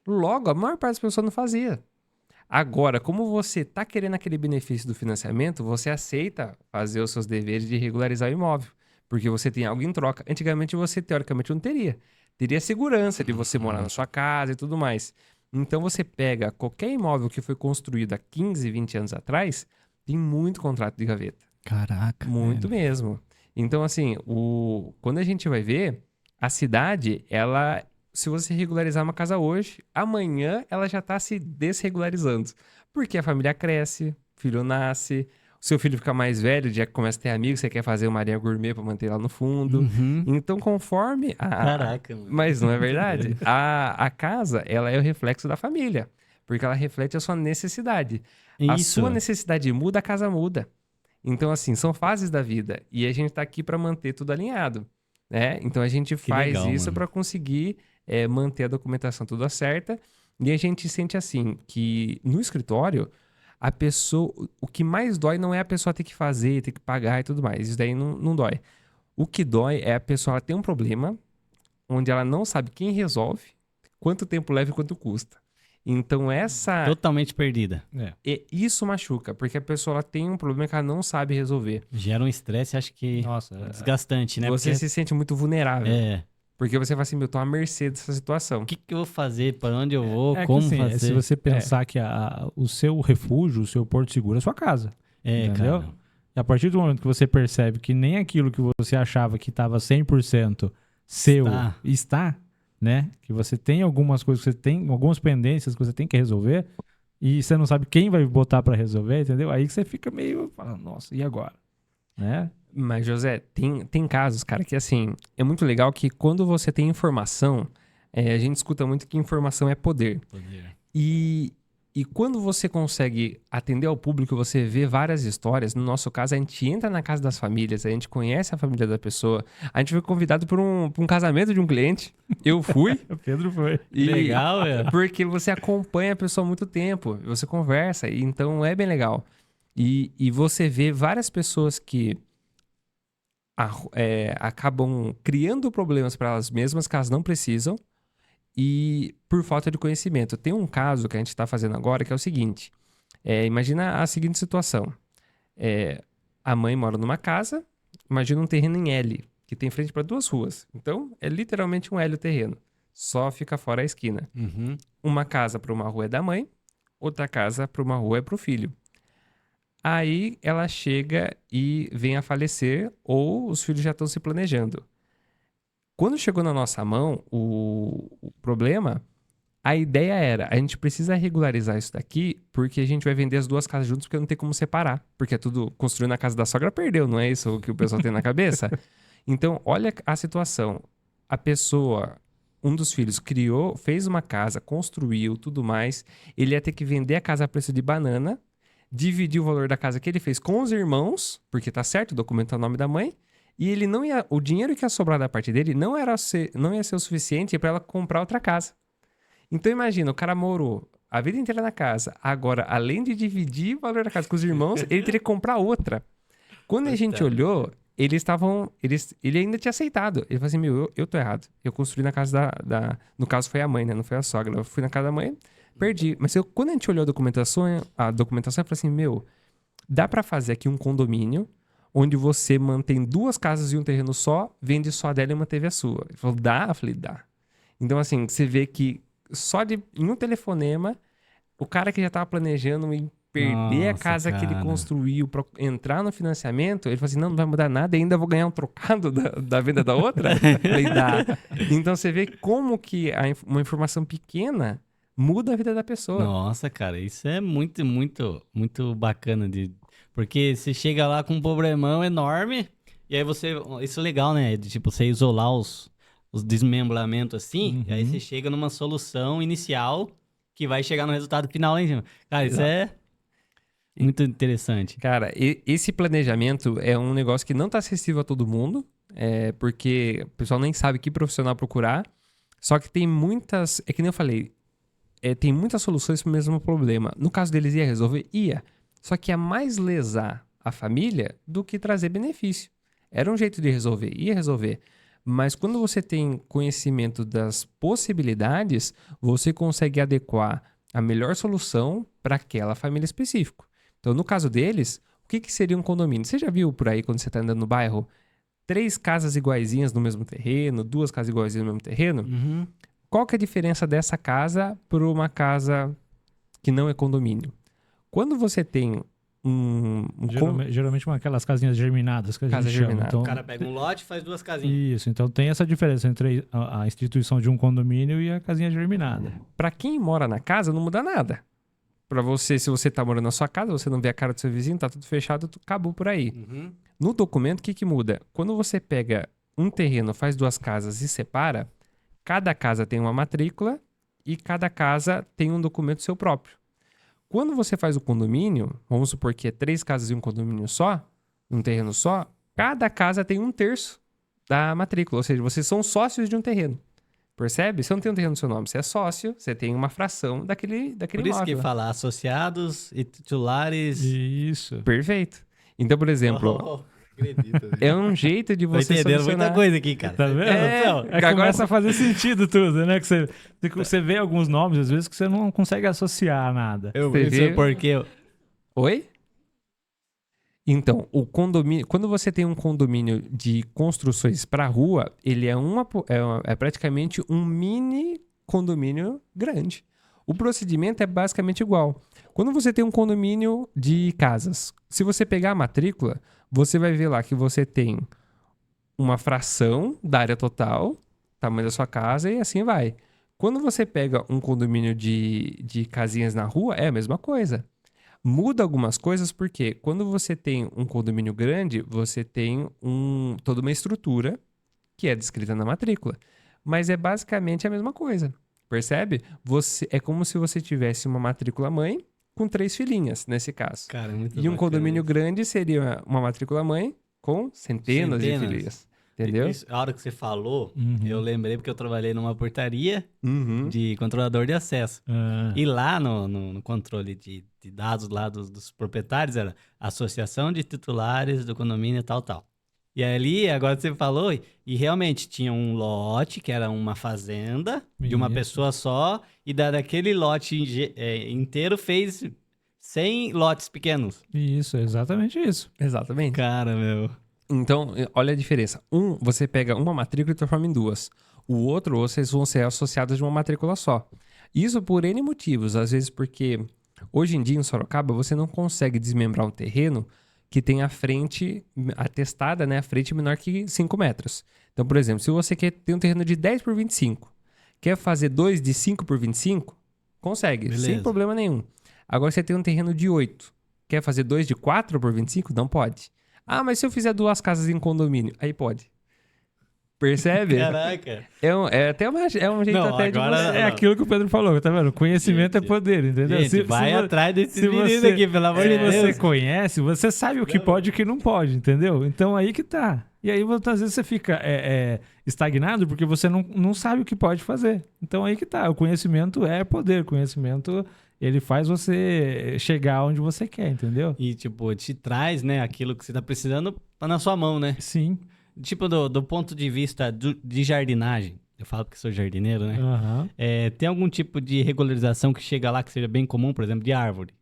S2: Logo, a maior parte das pessoas não fazia. Agora, como você está querendo aquele benefício do financiamento, você aceita fazer os seus deveres de regularizar o imóvel, porque você tem algo em troca. Antigamente você, teoricamente, não teria. Teria segurança de você morar na sua casa e tudo mais. Então, você pega qualquer imóvel que foi construído há 15, 20 anos atrás, tem muito contrato de gaveta.
S1: Caraca.
S2: Muito mesmo. Então, assim, quando a gente vai ver, a cidade, ela... Se você regularizar uma casa hoje, amanhã ela já está se desregularizando. Porque a família cresce, filho nasce, seu filho fica mais velho, já começa a ter amigos, você quer fazer uma área gourmet para manter lá no fundo. Então, conforme...
S1: Caraca, mano.
S2: Mas não é verdade? A casa, ela é o reflexo da família, porque ela reflete a sua necessidade. A sua necessidade muda, a casa muda. Então, assim, são fases da vida. E a gente tá aqui para manter tudo alinhado, né? Então, a gente faz isso para conseguir manter a documentação toda certa. E a gente sente, assim, que no escritório, a pessoa... O que mais dói não é a pessoa ter que fazer, ter que pagar e tudo mais. Isso daí não dói. O que dói é a pessoa ela ter um problema onde ela não sabe quem resolve, quanto tempo leva e quanto custa. Então,
S1: Totalmente perdida.
S2: Isso machuca, porque a pessoa ela tem um problema que ela não sabe resolver.
S1: Gera um estresse, acho que desgastante, né?
S2: Você se sente muito vulnerável. Porque você fala assim, eu tô à mercê dessa situação.
S1: O que eu vou fazer? Para onde eu vou? Como fazer?
S3: Se você pensar que o seu refúgio, o seu porto seguro é a sua casa. Entendeu?
S1: Cara.
S3: E a partir do momento que você percebe que nem aquilo que você achava que estava 100% seu está, né? Que você tem algumas coisas, que você tem algumas pendências que você tem que resolver e você não sabe quem vai botar para resolver, entendeu? Aí que você fica meio falando, nossa, e agora? Né?
S2: Mas, José, tem casos, cara, que assim, é muito legal que quando você tem informação, a gente escuta muito que informação é poder. E quando você consegue atender ao público, você vê várias histórias. No nosso caso, a gente entra na casa das famílias, a gente conhece a família da pessoa. A gente foi convidado por um casamento de um cliente. Eu fui.
S3: O Pedro foi.
S1: Legal, velho.
S2: Porque você acompanha a pessoa há muito tempo, você conversa, então é bem legal. E você vê várias pessoas que acabam criando problemas para elas mesmas que elas não precisam. E por falta de conhecimento. Tem um caso que a gente está fazendo agora que é o seguinte. Imagina a seguinte situação. A mãe mora numa casa, imagina um terreno em L, que tem frente para 2 ruas. Então, é literalmente um L o terreno. Só fica fora a esquina. Uma casa para uma rua é da mãe, outra casa para uma rua é para o filho. Aí ela chega e vem a falecer ou os filhos já estão se planejando. Quando chegou na nossa mão o problema, a ideia era, a gente precisa regularizar isso daqui porque a gente vai vender as 2 casas juntas porque não tem como separar. Porque é tudo construindo na casa da sogra, perdeu, não é isso que o pessoal tem na cabeça? Então, olha a situação. A pessoa, um dos filhos fez uma casa, construiu, tudo mais. Ele ia ter que vender a casa a preço de banana, dividir o valor da casa que ele fez com os irmãos, porque tá certo, o documento é o nome da mãe. E ele o dinheiro que ia sobrar da parte dele não ia ser o suficiente para ela comprar outra casa. Então imagina, o cara morou a vida inteira na casa. Agora, além de dividir o valor da casa com os irmãos, ele teria que comprar outra. Quando a gente olhou, ele ainda tinha aceitado. Ele falou assim, eu tô errado. Eu construí na casa no caso foi a mãe, né? Não foi a sogra. Eu fui na casa da mãe, perdi. Mas quando a gente olhou a documentação, eu falei assim, dá para fazer aqui um condomínio onde você mantém 2 casas e um terreno só, vende só a dela e manteve a sua. Ele falou, dá? Eu falei, dá. Então, assim, você vê que em um telefonema, o cara que já estava planejando em perder a casa que ele construiu para entrar no financiamento, ele falou assim, não vai mudar nada, ainda vou ganhar um trocado da venda da outra? Eu falei, dá. Então, você vê como que uma informação pequena muda a vida da pessoa.
S1: Nossa, cara, isso é muito, muito, muito bacana porque você chega lá com um problemão enorme e aí isso é legal, né? Tipo, você isolar os desmembramentos assim, e aí você chega numa solução inicial que vai chegar no resultado final lá em cima. Cara, isso é muito interessante.
S2: Cara, esse planejamento é um negócio que não está acessível a todo mundo, porque o pessoal nem sabe que profissional procurar, só que tem muitas, que nem eu falei, tem muitas soluções para o mesmo problema. No caso deles, ia resolver? Ia. Só que ia mais lesar a família do que trazer benefício. Era um jeito de resolver, ia resolver. Mas quando você tem conhecimento das possibilidades, você consegue adequar a melhor solução para aquela família específica. Então, no caso deles, o que seria um condomínio? Você já viu por aí, quando você está andando no bairro, 3 casas iguaizinhas no mesmo terreno, 2 casas iguaizinhas no mesmo terreno? Qual que é a diferença dessa casa para uma casa que não é condomínio? Quando você tem
S3: geralmente aquelas casinhas germinadas que a gente chama. Então,
S1: o cara pega um lote e faz 2 casinhas.
S3: Isso, então tem essa diferença entre a instituição de um condomínio e a casinha germinada.
S2: Para quem mora na casa, não muda nada. Pra você, se você tá morando na sua casa, você não vê a cara do seu vizinho, tá tudo fechado, acabou por aí.
S1: Uhum.
S2: No documento, o que muda? Quando você pega um terreno, faz 2 casas e separa, cada casa tem uma matrícula e cada casa tem um documento seu próprio. Quando você faz o condomínio, vamos supor que é 3 casas e um condomínio só, um terreno só, cada casa tem 1/3 da matrícula, ou seja, vocês são sócios de um terreno. Percebe? Você não tem um terreno no seu nome, você é sócio, você tem uma fração daquele
S1: Por isso
S2: imóvel.
S1: que fala associados e titulares.
S3: Isso.
S2: Perfeito. Então, por exemplo,
S1: Oh, acredito.
S2: é um jeito de
S1: Tô
S2: você
S1: entendendo
S2: solucionar...
S1: muita coisa aqui, cara.
S3: Tá vendo?
S2: agora
S3: Começa a fazer sentido tudo, né? Que você vê alguns nomes, às vezes, que você não consegue associar a nada.
S2: Você
S1: Isso
S2: vê-
S1: é porque...
S2: Oi? Então, o condomínio, quando você tem um condomínio de construções para rua, ele é praticamente um mini condomínio grande. O procedimento é basicamente igual. Quando você tem um condomínio de casas, se você pegar a matrícula, você vai ver lá que você tem uma fração da área total, tamanho da sua casa e assim vai. Quando você pega um condomínio de casinhas na rua, é a mesma coisa. Muda algumas coisas porque quando você tem um condomínio grande, você tem toda uma estrutura que é descrita na matrícula. Mas é basicamente a mesma coisa. Percebe? É como se você tivesse uma matrícula mãe com 3 filhinhas, nesse caso.
S1: Cara, é muito
S2: E um
S1: bacana
S2: condomínio
S1: isso.
S2: grande seria uma matrícula mãe com centenas de
S1: Centenas.
S2: filhinhas. Entendeu?
S1: Isso, a hora que você falou,
S3: Uhum.
S1: eu lembrei porque eu trabalhei numa portaria
S2: Uhum.
S1: de controlador de acesso.
S3: Ah,
S1: E lá no controle de dados lá dos proprietários era associação de titulares do condomínio tal, tal. E ali, agora você falou, e realmente tinha um lote que era uma fazenda de uma
S3: Isso.
S1: pessoa só, e daquele lote inteiro fez 100 lotes pequenos.
S3: isso, é exatamente isso.
S2: Exatamente.
S1: Cara, meu.
S2: Então, olha a diferença. Você pega uma matrícula e transforma em 2. O outro, vocês vão ser associados de uma matrícula só. Isso por N motivos. Às vezes porque, hoje em dia, em Sorocaba, você não consegue desmembrar um terreno que tem a frente atestada, né? A frente menor que 5 metros. Então, por exemplo, se você quer ter um terreno de 10 por 25, quer fazer 2 de 5 por 25, consegue, sem
S1: Beleza.
S2: problema nenhum. Agora, você tem um terreno de 8, quer fazer 2 de 4 por 25? Não pode. Ah, mas se eu fizer 2 casas em condomínio? Aí pode. Percebe?
S1: Caraca.
S2: É um jeito
S1: Não,
S2: até de
S1: agora-
S2: você...
S3: É aquilo que o Pedro falou, tá vendo? Conhecimento é poder, entendeu?
S1: Gente, vai
S3: vo-
S1: atrás desse
S3: se
S1: menino
S3: você-
S1: aqui, pelo amor de
S3: Se você
S1: Deus.
S3: conhece, você sabe o que pode e o que não pode, entendeu? Então aí que tá. E aí às vezes você fica estagnado porque você não sabe o que pode fazer. Então aí que tá. O conhecimento é poder. O conhecimento, ele faz você chegar onde você quer, entendeu?
S1: E, tipo, te traz, né, aquilo que você tá precisando na sua mão, né?
S3: Sim.
S1: Tipo, do ponto de vista de jardinagem, eu falo porque sou jardineiro, né?
S3: Aham.
S1: Tem algum tipo de regularização que chega lá que seja bem comum, por exemplo, de árvore?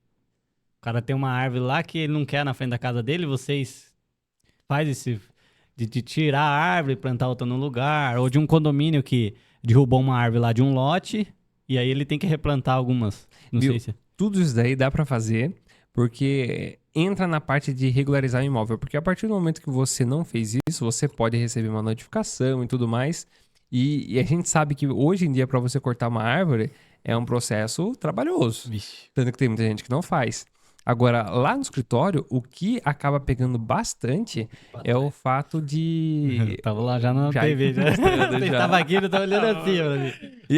S1: O cara tem uma árvore lá que ele não quer na frente da casa dele, vocês faz esse de tirar a árvore e plantar outra no lugar, ou de um condomínio que derrubou uma árvore lá de um lote e aí ele tem que replantar algumas. Não
S2: Viu?
S1: sei se...
S2: Tudo isso daí dá pra fazer, porque entra na parte de regularizar o imóvel. Porque a partir do momento que você não fez isso, você pode receber uma notificação e tudo mais. E a gente sabe que hoje em dia, pra você cortar uma árvore, é um processo trabalhoso.
S1: Vixe.
S2: Tanto que tem muita gente que não faz. Agora, lá no escritório, o que acaba pegando bastante é o fato de...
S1: Tava lá já na
S2: Já
S1: TV, já.
S2: encostando,
S1: Ele
S2: já.
S1: tava aqui, ele tava olhando assim pra mim.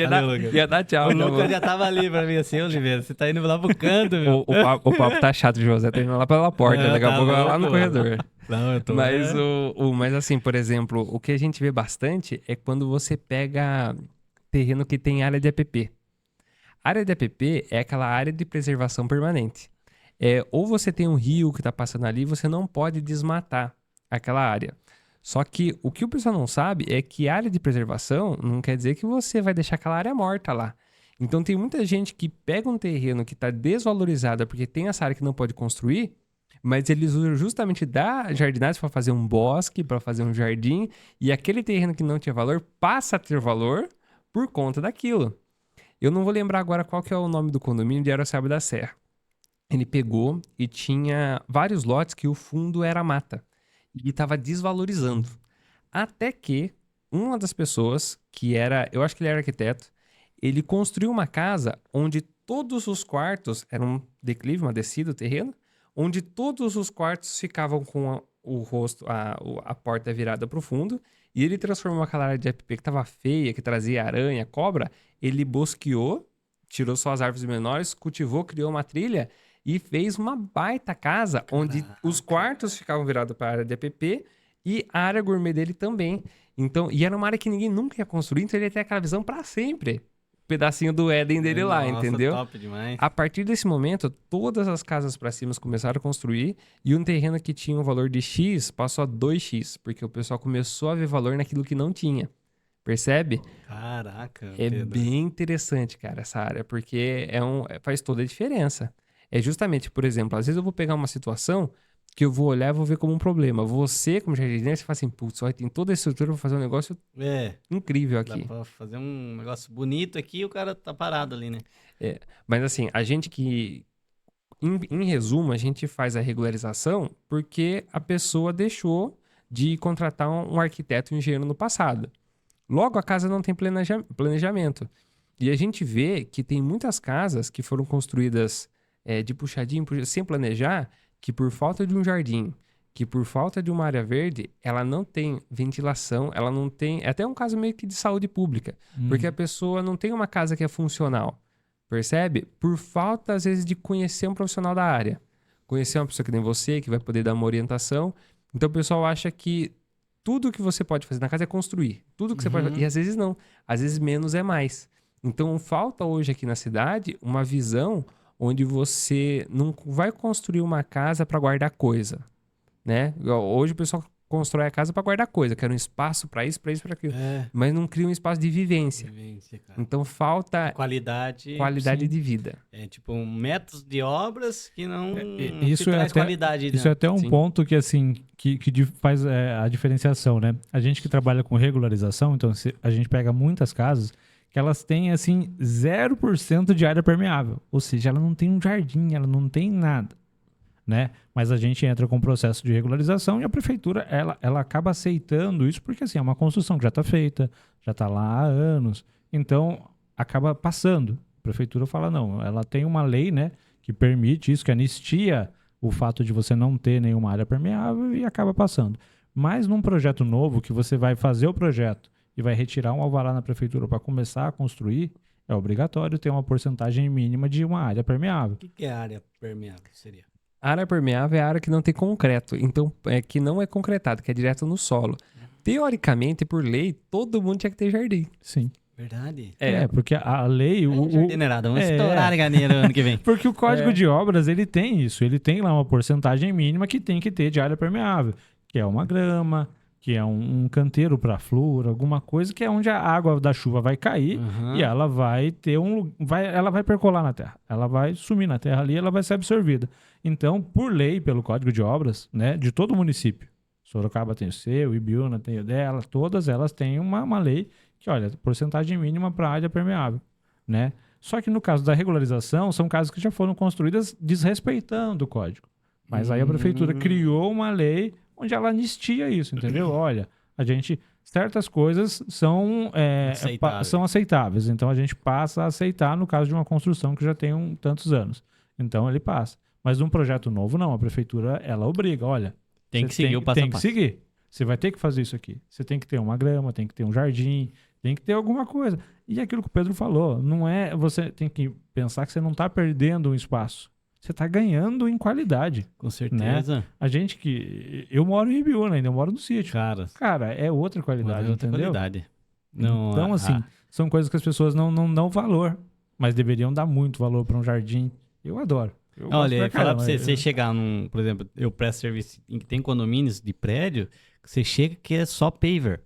S1: Valeu, Lucas.
S2: Ia dar tchau.
S1: O
S2: acabou.
S1: Lucas já tava ali pra mim assim, Oliveira, você tá indo lá pro canto, meu.
S2: O papo tá chato, José. Tá indo lá pela porta,
S1: É,
S2: daqui a
S1: tá
S2: pouco
S1: bom,
S2: lá no
S1: pô.
S2: corredor.
S1: Não, eu tô...
S2: Mas, mas assim, por exemplo, o que a gente vê bastante é quando você pega terreno que tem área de APP. Área de APP é aquela área de preservação permanente. Ou você tem um rio que está passando ali, você não pode desmatar aquela área. Só que o que o pessoal não sabe é que área de preservação não quer dizer que você vai deixar aquela área morta lá. Então tem muita gente que pega um terreno que está desvalorizado porque tem essa área que não pode construir, mas eles usam justamente da jardinagem para fazer um bosque, para fazer um jardim, e aquele terreno que não tinha valor passa a ter valor por conta daquilo. Eu não vou lembrar agora qual que é o nome do condomínio de Araçaba da Serra. Ele pegou e tinha vários lotes que o fundo era mata. E estava desvalorizando. Até que uma das pessoas, que era, eu acho que ele era arquiteto, ele construiu uma casa onde todos os quartos, era um declive, uma descida, o terreno, onde todos os quartos ficavam com o rosto, a porta virada para o fundo, e ele transformou aquela área de APP que estava feia, que trazia aranha, cobra, ele bosqueou, tirou só as árvores menores, cultivou, criou uma trilha e fez uma baita casa, onde os quartos ficavam virados para a área de APP e a área gourmet dele também. Então, e era uma área que ninguém nunca ia construir, então ele ia ter aquela visão para sempre. Pedacinho do Éden dele lá, entendeu?
S1: Top demais.
S2: A partir desse momento, todas as casas para cima começaram a construir e um terreno que tinha um valor de X passou a 2X, porque o pessoal começou a ver valor naquilo que não tinha. Percebe?
S1: Caraca.
S2: É
S1: Pedro.
S2: bem interessante, cara, essa área, porque faz toda a diferença. É justamente, por exemplo, às vezes eu vou pegar uma situação que eu vou olhar e vou ver como um problema. Você, como jardineiro, você fala assim, putz, tem toda a estrutura para fazer um negócio incrível aqui.
S1: Dá pra fazer um negócio bonito aqui e o cara tá parado ali, né?
S2: Mas assim, a gente que... Em resumo, a gente faz a regularização porque a pessoa deixou de contratar um arquiteto e um engenheiro no passado. Logo, a casa não tem planejamento. E a gente vê que tem muitas casas que foram construídas de puxadinho, sem planejar, que por falta de um jardim, que por falta de uma área verde, ela não tem ventilação, ela não tem... É até um caso meio que de saúde pública, porque a pessoa não tem uma casa que é funcional, percebe? Por falta, às vezes, de conhecer um profissional da área. Conhecer uma pessoa que nem você, que vai poder dar uma orientação. Então, o pessoal acha que tudo que você pode fazer na casa é construir. Tudo que você pode fazer. E às vezes não. Às vezes menos é mais. Então, falta hoje aqui na cidade uma visão onde você não vai construir uma casa para guardar coisa, né? Hoje o pessoal constrói a casa para guardar coisa, quer um espaço para isso, para aquilo. Mas não cria um espaço de vivência.
S1: Cara.
S2: Então, falta
S1: qualidade
S2: de vida.
S1: É tipo métodos de obras que não
S3: isso
S1: que
S3: é
S1: traz
S3: até,
S1: qualidade.
S3: Isso é até um
S2: Sim.
S3: ponto que, assim, que faz a diferenciação, né? A gente que trabalha com regularização, então a gente pega muitas casas que elas têm, assim, 0% de área permeável. Ou seja, ela não tem um jardim, ela não tem nada, né? Mas a gente entra com o processo de regularização e a prefeitura, ela acaba aceitando isso porque, assim, é uma construção que já está feita, já está lá há anos. Então, acaba passando. A prefeitura fala, não, ela tem uma lei, né, que permite isso, que anistia o fato de você não ter nenhuma área permeável e acaba passando. Mas num projeto novo, que você vai fazer o projeto e vai retirar um alvará na prefeitura para começar a construir, é obrigatório ter uma porcentagem mínima de uma área permeável.
S1: O que é área permeável? Seria?
S2: A área permeável é a área que não tem concreto, então que não é concretado, que é direto no solo. Teoricamente, por lei, todo mundo tinha que ter jardim.
S3: Sim.
S1: Verdade?
S3: Porque a lei...
S1: Jardineirada, vamos estourar a ganeira ano que vem.
S3: Porque o Código de Obras, ele tem isso. Ele tem lá uma porcentagem mínima que tem que ter de área permeável, que é uma grama, que é um canteiro para flor, alguma coisa que é onde a água da chuva vai cair e ela vai ter ela vai percolar na terra. Ela vai sumir na terra ali, ela vai ser absorvida. Então, por lei, pelo Código de Obras, né, de todo o município, Sorocaba tem o seu, Ibiúna tem o dela, todas elas têm uma lei que, olha, porcentagem mínima para área permeável, né? Só que no caso da regularização, são casas que já foram construídas desrespeitando o código. Mas aí a prefeitura criou uma lei onde ela anistia isso, entendeu? Olha, certas coisas são aceitáveis. Então a gente passa a aceitar no caso de uma construção que já tem tantos anos. Então ele passa. Mas num projeto novo, não. A prefeitura, ela obriga, olha...
S1: Tem que seguir o passo a passo.
S3: Tem que seguir. Você vai ter que fazer isso aqui. Você tem que ter uma grama, tem que ter um jardim, tem que ter alguma coisa. E aquilo que o Pedro falou, não é... Você tem que pensar que você não está perdendo um espaço. Você está ganhando em qualidade.
S1: Com certeza.
S3: Né? A gente que... Eu moro em Ibiúna ainda, eu moro no sítio. Cara, é outra qualidade, entendeu?
S1: Não,
S3: então, assim, são coisas que as pessoas não dão valor, mas deveriam dar muito valor para um jardim. Eu adoro.
S1: Olha, falar pra você chegar por exemplo, eu presto serviço em que tem condomínios de prédio, você chega que é só paver.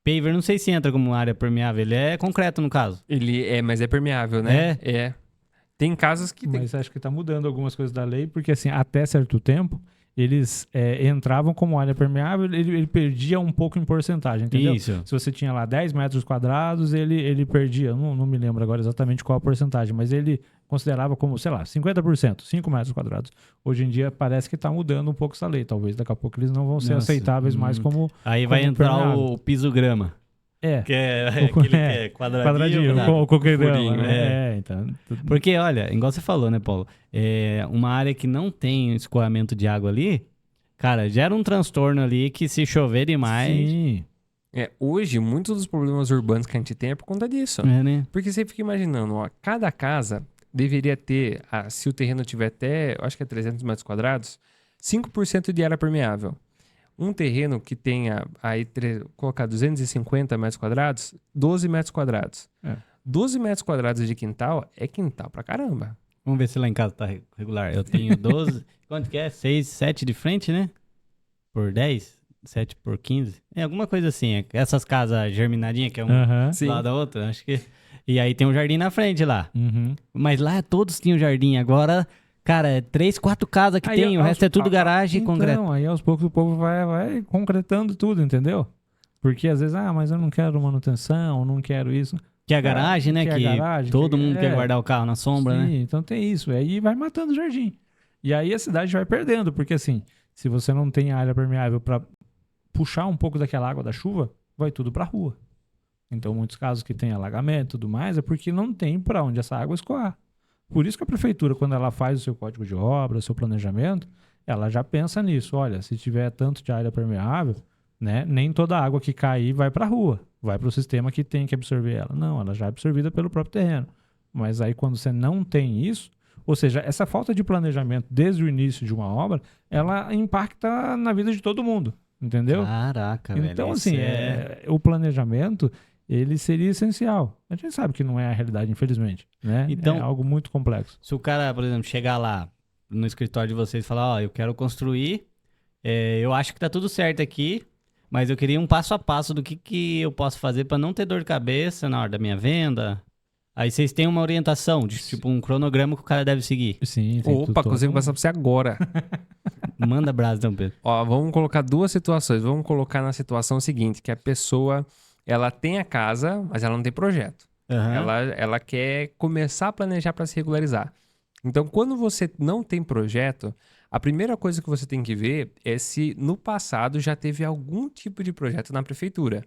S1: Paver não sei se entra como área permeável, ele é concreto no caso.
S2: Mas é permeável, né? É. Tem casos que
S3: Mas acho que tá mudando algumas coisas da lei, porque assim, até certo tempo, eles entravam como área permeável, ele perdia um pouco em porcentagem, entendeu?
S1: Isso.
S3: Se você tinha lá 10 metros quadrados, ele perdia, não me lembro agora exatamente qual a porcentagem, mas ele considerava como, sei lá, 50%, 5 metros quadrados. Hoje em dia parece que está mudando um pouco essa lei, talvez daqui a pouco eles não vão ser aceitáveis mais como
S1: Aí vai entrar
S3: permeável.
S1: o piso grama. Que é aquele que é quadradinho.
S3: O coqueirão.
S2: furinho,
S3: Então...
S1: Porque, olha, igual você falou, né, Paulo? Uma área que não tem escoamento de água ali, cara, gera um transtorno ali que se chover demais...
S3: Sim.
S2: Hoje, muitos dos problemas urbanos que a gente tem é por conta disso.
S1: né?
S2: Porque você fica imaginando, ó, cada casa deveria ter, se o terreno tiver até, eu acho que é 300 metros quadrados, 5% de área permeável. Um terreno que tenha, aí, colocar 250 metros quadrados, 12 metros quadrados. 12 metros quadrados de quintal é quintal pra caramba.
S1: Vamos ver se lá em casa tá regular. Eu tenho 12, quanto que é? 6, 7 de frente, né? Por 10? 7 por 15? Alguma coisa assim. Essas casas germinadinhas, que é um lado da outra, acho que... E aí tem um jardim na frente lá. Mas lá todos tinham jardim. Agora, cara, é 3, 4 casas que tem. O resto é tudo garagem e concreto.
S3: Então, aí aos poucos o povo vai concretando tudo, entendeu? Porque às vezes, mas eu não quero manutenção, não quero isso.
S1: Que é a garagem, né? Que todo mundo quer guardar o carro na sombra,
S3: sim,
S1: né?
S3: Então tem isso. Aí vai matando o jardim. E aí a cidade vai perdendo. Porque assim, se você não tem área permeável para puxar um pouco daquela água da chuva, vai tudo pra rua. Então, muitos casos que tem alagamento e tudo mais é porque não tem para onde essa água escoar. Por isso que a prefeitura, quando ela faz o seu código de obra, o seu planejamento, ela já pensa nisso. Olha, se tiver tanto de área permeável, né, nem toda a água que cair vai para a rua, vai para o sistema que tem que absorver ela. Não, ela já é absorvida pelo próprio terreno. Mas aí quando você não tem isso, ou seja, essa falta de planejamento desde o início de uma obra, ela impacta na vida de todo mundo, entendeu?
S1: Caraca, velho.
S3: Então, assim, o planejamento... ele seria essencial. A gente sabe que não é a realidade, infelizmente, né?
S1: Então,
S3: é algo muito complexo.
S1: Se o cara, por exemplo, chegar lá no escritório de vocês e falar, eu quero construir, eu acho que tá tudo certo aqui, mas eu queria um passo a passo do que eu posso fazer para não ter dor de cabeça na hora da minha venda. Aí vocês têm uma orientação, tipo um cronograma que o cara deve seguir.
S3: Sim.
S2: Opa, consigo passar pra você agora.
S1: Manda brasa, então, Pedro.
S2: Ó, vamos colocar duas situações. Vamos colocar na situação seguinte, que a pessoa... ela tem a casa, mas ela não tem projeto. Ela quer começar a planejar para se regularizar. Então, quando você não tem projeto, a primeira coisa que você tem que ver é se no passado já teve algum tipo de projeto na prefeitura.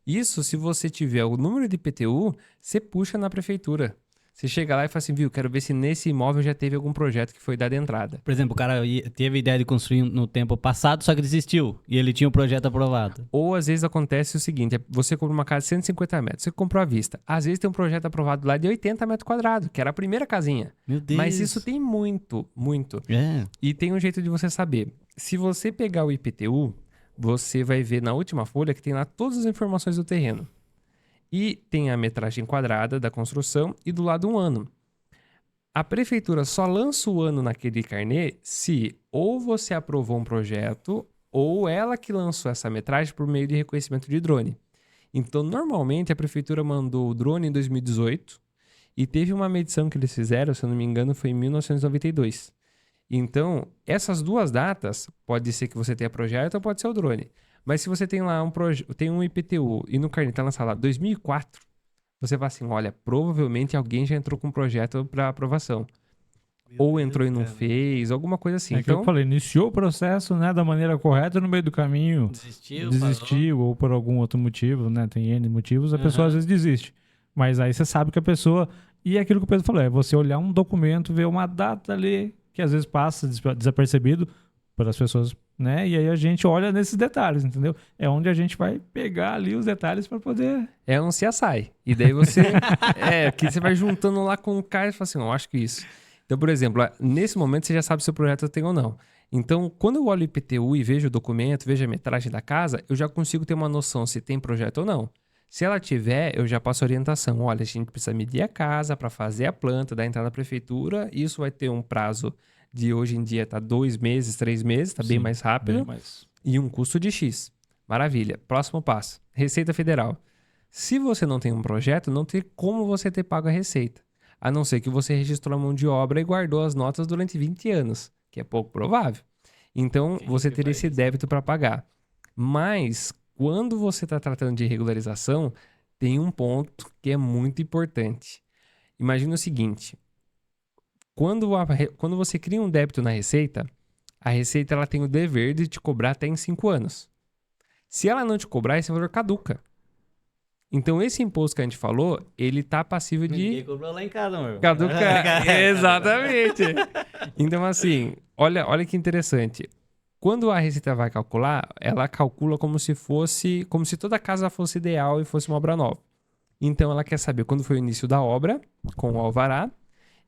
S2: Isso, se você tiver o número de IPTU, você puxa na prefeitura. Você chega lá e fala assim, quero ver se nesse imóvel já teve algum projeto que foi dado entrada.
S1: Por exemplo, o cara teve a ideia de construir no tempo passado, só que desistiu. E ele tinha um projeto aprovado.
S2: Ou às vezes acontece o seguinte, você compra uma casa de 150 metros, você comprou à vista. Às vezes tem um projeto aprovado lá de 80 metros quadrados, que era a primeira casinha.
S1: Meu Deus.
S2: Mas isso tem muito, muito.
S1: É.
S2: E tem um jeito de você saber. Se você pegar o IPTU, você vai ver na última folha que tem lá todas as informações do terreno. E tem a metragem quadrada da construção e do lado um ano. A prefeitura só lança o ano naquele carnê se ou você aprovou um projeto ou ela que lançou essa metragem por meio de reconhecimento de drone. Então, normalmente, a prefeitura mandou o drone em 2018 e teve uma medição que eles fizeram, se eu não me engano, foi em 1992. Então, essas duas datas, pode ser que você tenha projeto ou pode ser o drone. Mas se você tem lá tem um IPTU e no carnê está lançado lá 2004, você vai assim, olha, provavelmente alguém já entrou com um projeto para aprovação. Ou entrou e não fez, alguma coisa assim.
S3: É que eu falei, iniciou o processo, né, da maneira correta, no meio do caminho desistiu ou por algum outro motivo, né, tem N motivos, a pessoa às vezes desiste. Mas aí você sabe que a pessoa... E é aquilo que o Pedro falou, é você olhar um documento, ver uma data ali, que às vezes passa desapercebido pelas pessoas, né? E aí a gente olha nesses detalhes, entendeu? É onde a gente vai pegar ali os detalhes para poder...
S2: É um CSI. E daí você... que você vai juntando lá com o cara e fala assim, eu acho que isso... Então, por exemplo, nesse momento você já sabe se o projeto tem ou não. Então, quando eu olho o IPTU e vejo o documento, vejo a metragem da casa, eu já consigo ter uma noção se tem projeto ou não. Se ela tiver, eu já passo a orientação. Olha, a gente precisa medir a casa para fazer a planta, dar entrada na prefeitura. Isso vai ter um prazo de hoje em dia, 2 meses, 3 meses, tá bem mais rápido.
S3: Bem mais.
S2: E um custo de X. Maravilha. Próximo passo. Receita Federal. Se você não tem um projeto, não tem como você ter pago a receita. A não ser que você registrou a mão de obra e guardou as notas durante 20 anos, que é pouco provável. Então, você teria esse débito para pagar. Mas, quando você está tratando de regularização, tem um ponto que é muito importante. Imagina o seguinte. Quando você cria um débito na Receita, a Receita ela tem o dever de te cobrar até em 5 anos. Se ela não te cobrar, esse valor caduca. Então, esse imposto que a gente falou, ele tá passível de...
S1: Ninguém cobrou lá em casa, amor.
S2: caducar. Exatamente. Então, assim, olha que interessante. Quando a Receita vai calcular, ela calcula como se toda casa fosse ideal e fosse uma obra nova. Então, ela quer saber quando foi o início da obra, com o alvará,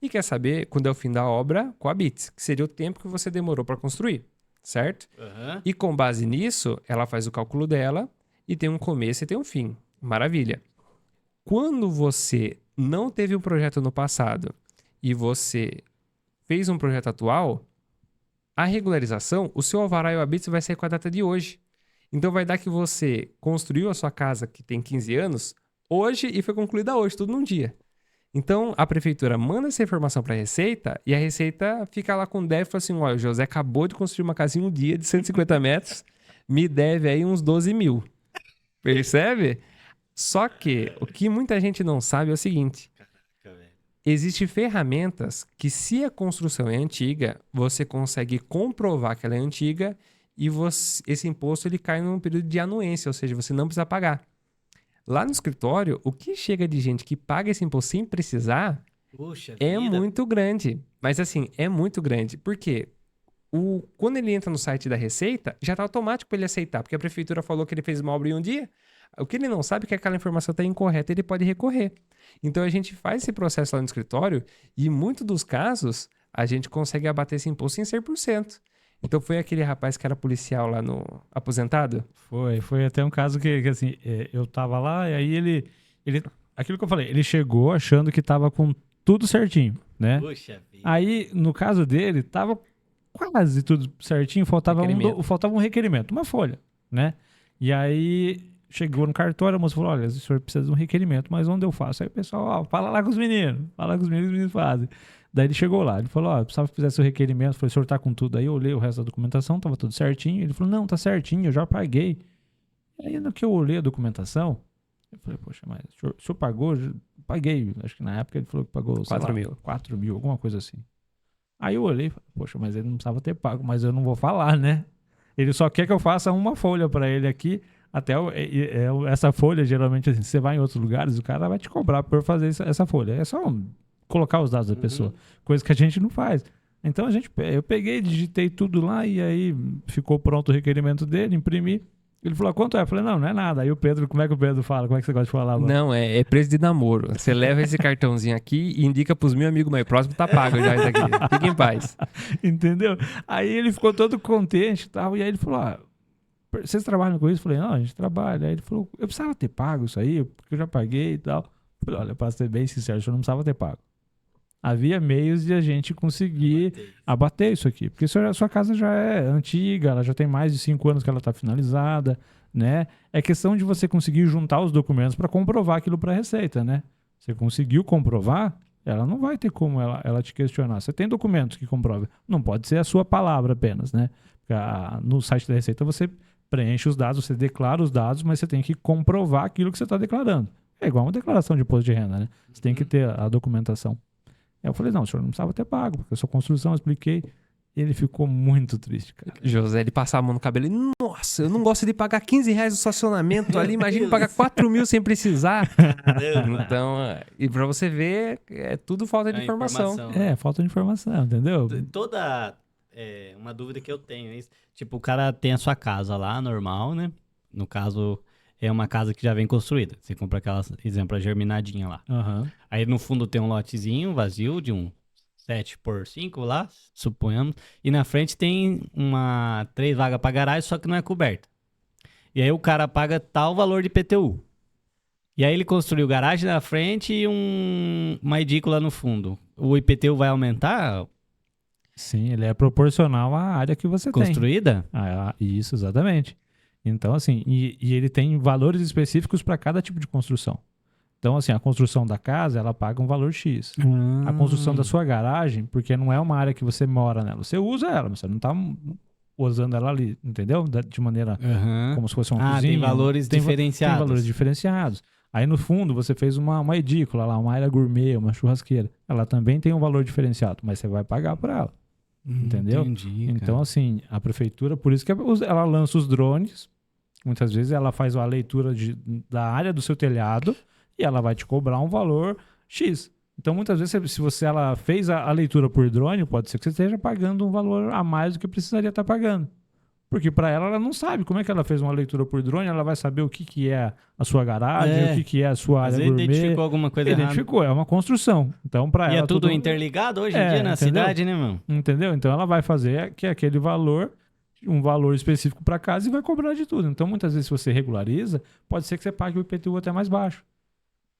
S2: e quer saber quando é o fim da obra, com a BITS, que seria o tempo que você demorou para construir, certo?
S1: Uhum.
S2: E com base nisso, ela faz o cálculo dela e tem um começo e tem um fim. Maravilha. Quando você não teve um projeto no passado e você fez um projeto atual, a regularização, o seu alvará e o ABITS vai sair com a data de hoje. Então vai dar que você construiu a sua casa que tem 15 anos hoje e foi concluída hoje, tudo num dia. Então a prefeitura manda essa informação para a Receita e a Receita fica lá com débito e fala assim, olha, o José acabou de construir uma casinha um dia de 150 metros, me deve aí uns 12 mil. Percebe? Só que o que muita gente não sabe é o seguinte. Existem ferramentas que, se a construção é antiga, você consegue comprovar que ela é antiga e esse imposto ele cai num período de anuência, ou seja, você não precisa pagar. Lá no escritório, o que chega de gente que paga esse imposto sem precisar é muito grande. Mas assim, é muito grande. Por quê? Quando ele entra no site da Receita, já está automático para ele aceitar, porque a prefeitura falou que ele fez uma obra em um dia. O que ele não sabe é que aquela informação está incorreta, ele pode recorrer. Então a gente faz esse processo lá no escritório e em muitos dos casos a gente consegue abater esse imposto em 100%. Então foi aquele rapaz que era policial lá no aposentado?
S3: Foi até um caso que assim, eu tava lá e aí ele aquilo que eu falei, ele chegou achando que tava com tudo certinho, né?
S1: Puxa vida.
S3: Aí no caso dele tava quase tudo certinho, faltava um requerimento, uma folha, né? E aí chegou no cartório, a moça falou, olha, o senhor precisa de um requerimento, mas onde eu faço? Aí o pessoal, fala lá com os meninos, os meninos fazem. Daí ele chegou lá, ele falou, precisava que fizesse o requerimento, eu falei, o senhor tá com tudo aí? Eu olhei o resto da documentação, tava tudo certinho. Ele falou, não, tá certinho, eu já paguei. Aí no que eu olhei a documentação, eu falei, poxa, mas o senhor pagou? Eu paguei, acho que na época ele falou que pagou 4 mil, alguma coisa assim. Aí eu olhei e falei, poxa, mas ele não precisava ter pago, mas eu não vou falar, né? Ele só quer que eu faça uma folha pra ele aqui. Até essa folha, geralmente, assim, você vai em outros lugares, o cara vai te cobrar por fazer essa folha. É só colocar os dados da pessoa. Coisa que a gente não faz. Então, eu peguei, digitei tudo lá e aí ficou pronto o requerimento dele, imprimi. Ele falou, quanto é? Eu falei, não é nada. Aí o Pedro, como é que o Pedro fala? Como é que você gosta de falar? Mano?
S2: Não, é preço de namoro. Você leva esse cartãozinho aqui e indica pros meus amigos mais próximos, tá pago já isso aqui. Fique em paz.
S3: Entendeu? Aí ele ficou todo contente e tal. E aí ele falou, vocês trabalham com isso? Eu falei, não, a gente trabalha. Aí ele falou, eu precisava ter pago isso aí, porque eu já paguei e tal. Eu falei, olha, para ser bem sincero, eu não precisava ter pago. Havia meios de a gente conseguir abater isso aqui. Porque a sua casa já é antiga, ela já tem mais de 5 anos que ela está finalizada, né? É questão de você conseguir juntar os documentos para comprovar aquilo para a Receita, né? Você conseguiu comprovar, ela não vai ter como ela te questionar. Você tem documentos que comprovam. Não pode ser a sua palavra apenas, né? Porque no site da Receita você preenche os dados, você declara os dados, mas você tem que comprovar aquilo que você está declarando. É igual uma declaração de imposto de renda, né? Você tem que ter a documentação. Aí eu falei, não, o senhor não precisava ter pago, porque a sua construção, eu expliquei. Ele ficou muito triste, cara.
S2: José, ele passava a mão no cabelo e, nossa, eu não gosto de pagar 15 reais no estacionamento ali, imagina pagar 4 mil sem precisar. Então, e pra você ver, é tudo falta de informação.
S3: Falta de informação, entendeu?
S1: Uma dúvida que eu tenho é isso. Tipo, o cara tem a sua casa lá, normal, né? No caso, é uma casa que já vem construída. Você compra aquela, exemplo, a germinadinha lá.
S3: Uhum.
S1: Aí no fundo tem um lotezinho vazio de um 7x5 lá, suponhamos. E na frente tem 3 vagas para garagem, só que não é coberta. E aí o cara paga tal valor de IPTU. E aí ele construiu garagem na frente e uma edícula no fundo. O IPTU vai aumentar?
S3: Sim, ele é proporcional à área que você
S1: construída?
S3: Tem. Isso, exatamente. Então, assim, e ele tem valores específicos para cada tipo de construção. Então, assim, a construção da casa, ela paga um valor X. A construção da sua garagem, porque não é uma área que você mora nela. Você usa ela, mas você não está usando ela ali, entendeu? De maneira como se fosse uma cozinha.
S1: Tem valores diferenciados.
S3: Tem valores diferenciados. Aí, no fundo, você fez uma edícula lá, uma área gourmet, uma churrasqueira. Ela também tem um valor diferenciado, mas você vai pagar por ela. Entendeu?
S1: Entendi,
S3: então, assim, a prefeitura, por isso que ela lança os drones Muitas vezes ela faz a leitura da área do seu telhado e ela vai te cobrar um valor X. Então, muitas vezes, se ela fez a leitura por drone, pode ser que você esteja pagando um valor a mais do que precisaria estar pagando. Porque para ela não sabe como é que ela fez uma leitura por drone, ela vai saber o que é a sua garagem, o que é a sua área gourmet.
S1: Identificou alguma coisa errada.
S3: Identificou, é uma construção. Então, para ela...
S1: E é tudo interligado hoje em dia na cidade, né, mano?
S3: Entendeu? Então, ela vai fazer que aquele valor, um valor específico para casa e vai cobrar de tudo. Então, muitas vezes, se você regulariza, pode ser que você pague o IPTU até mais baixo.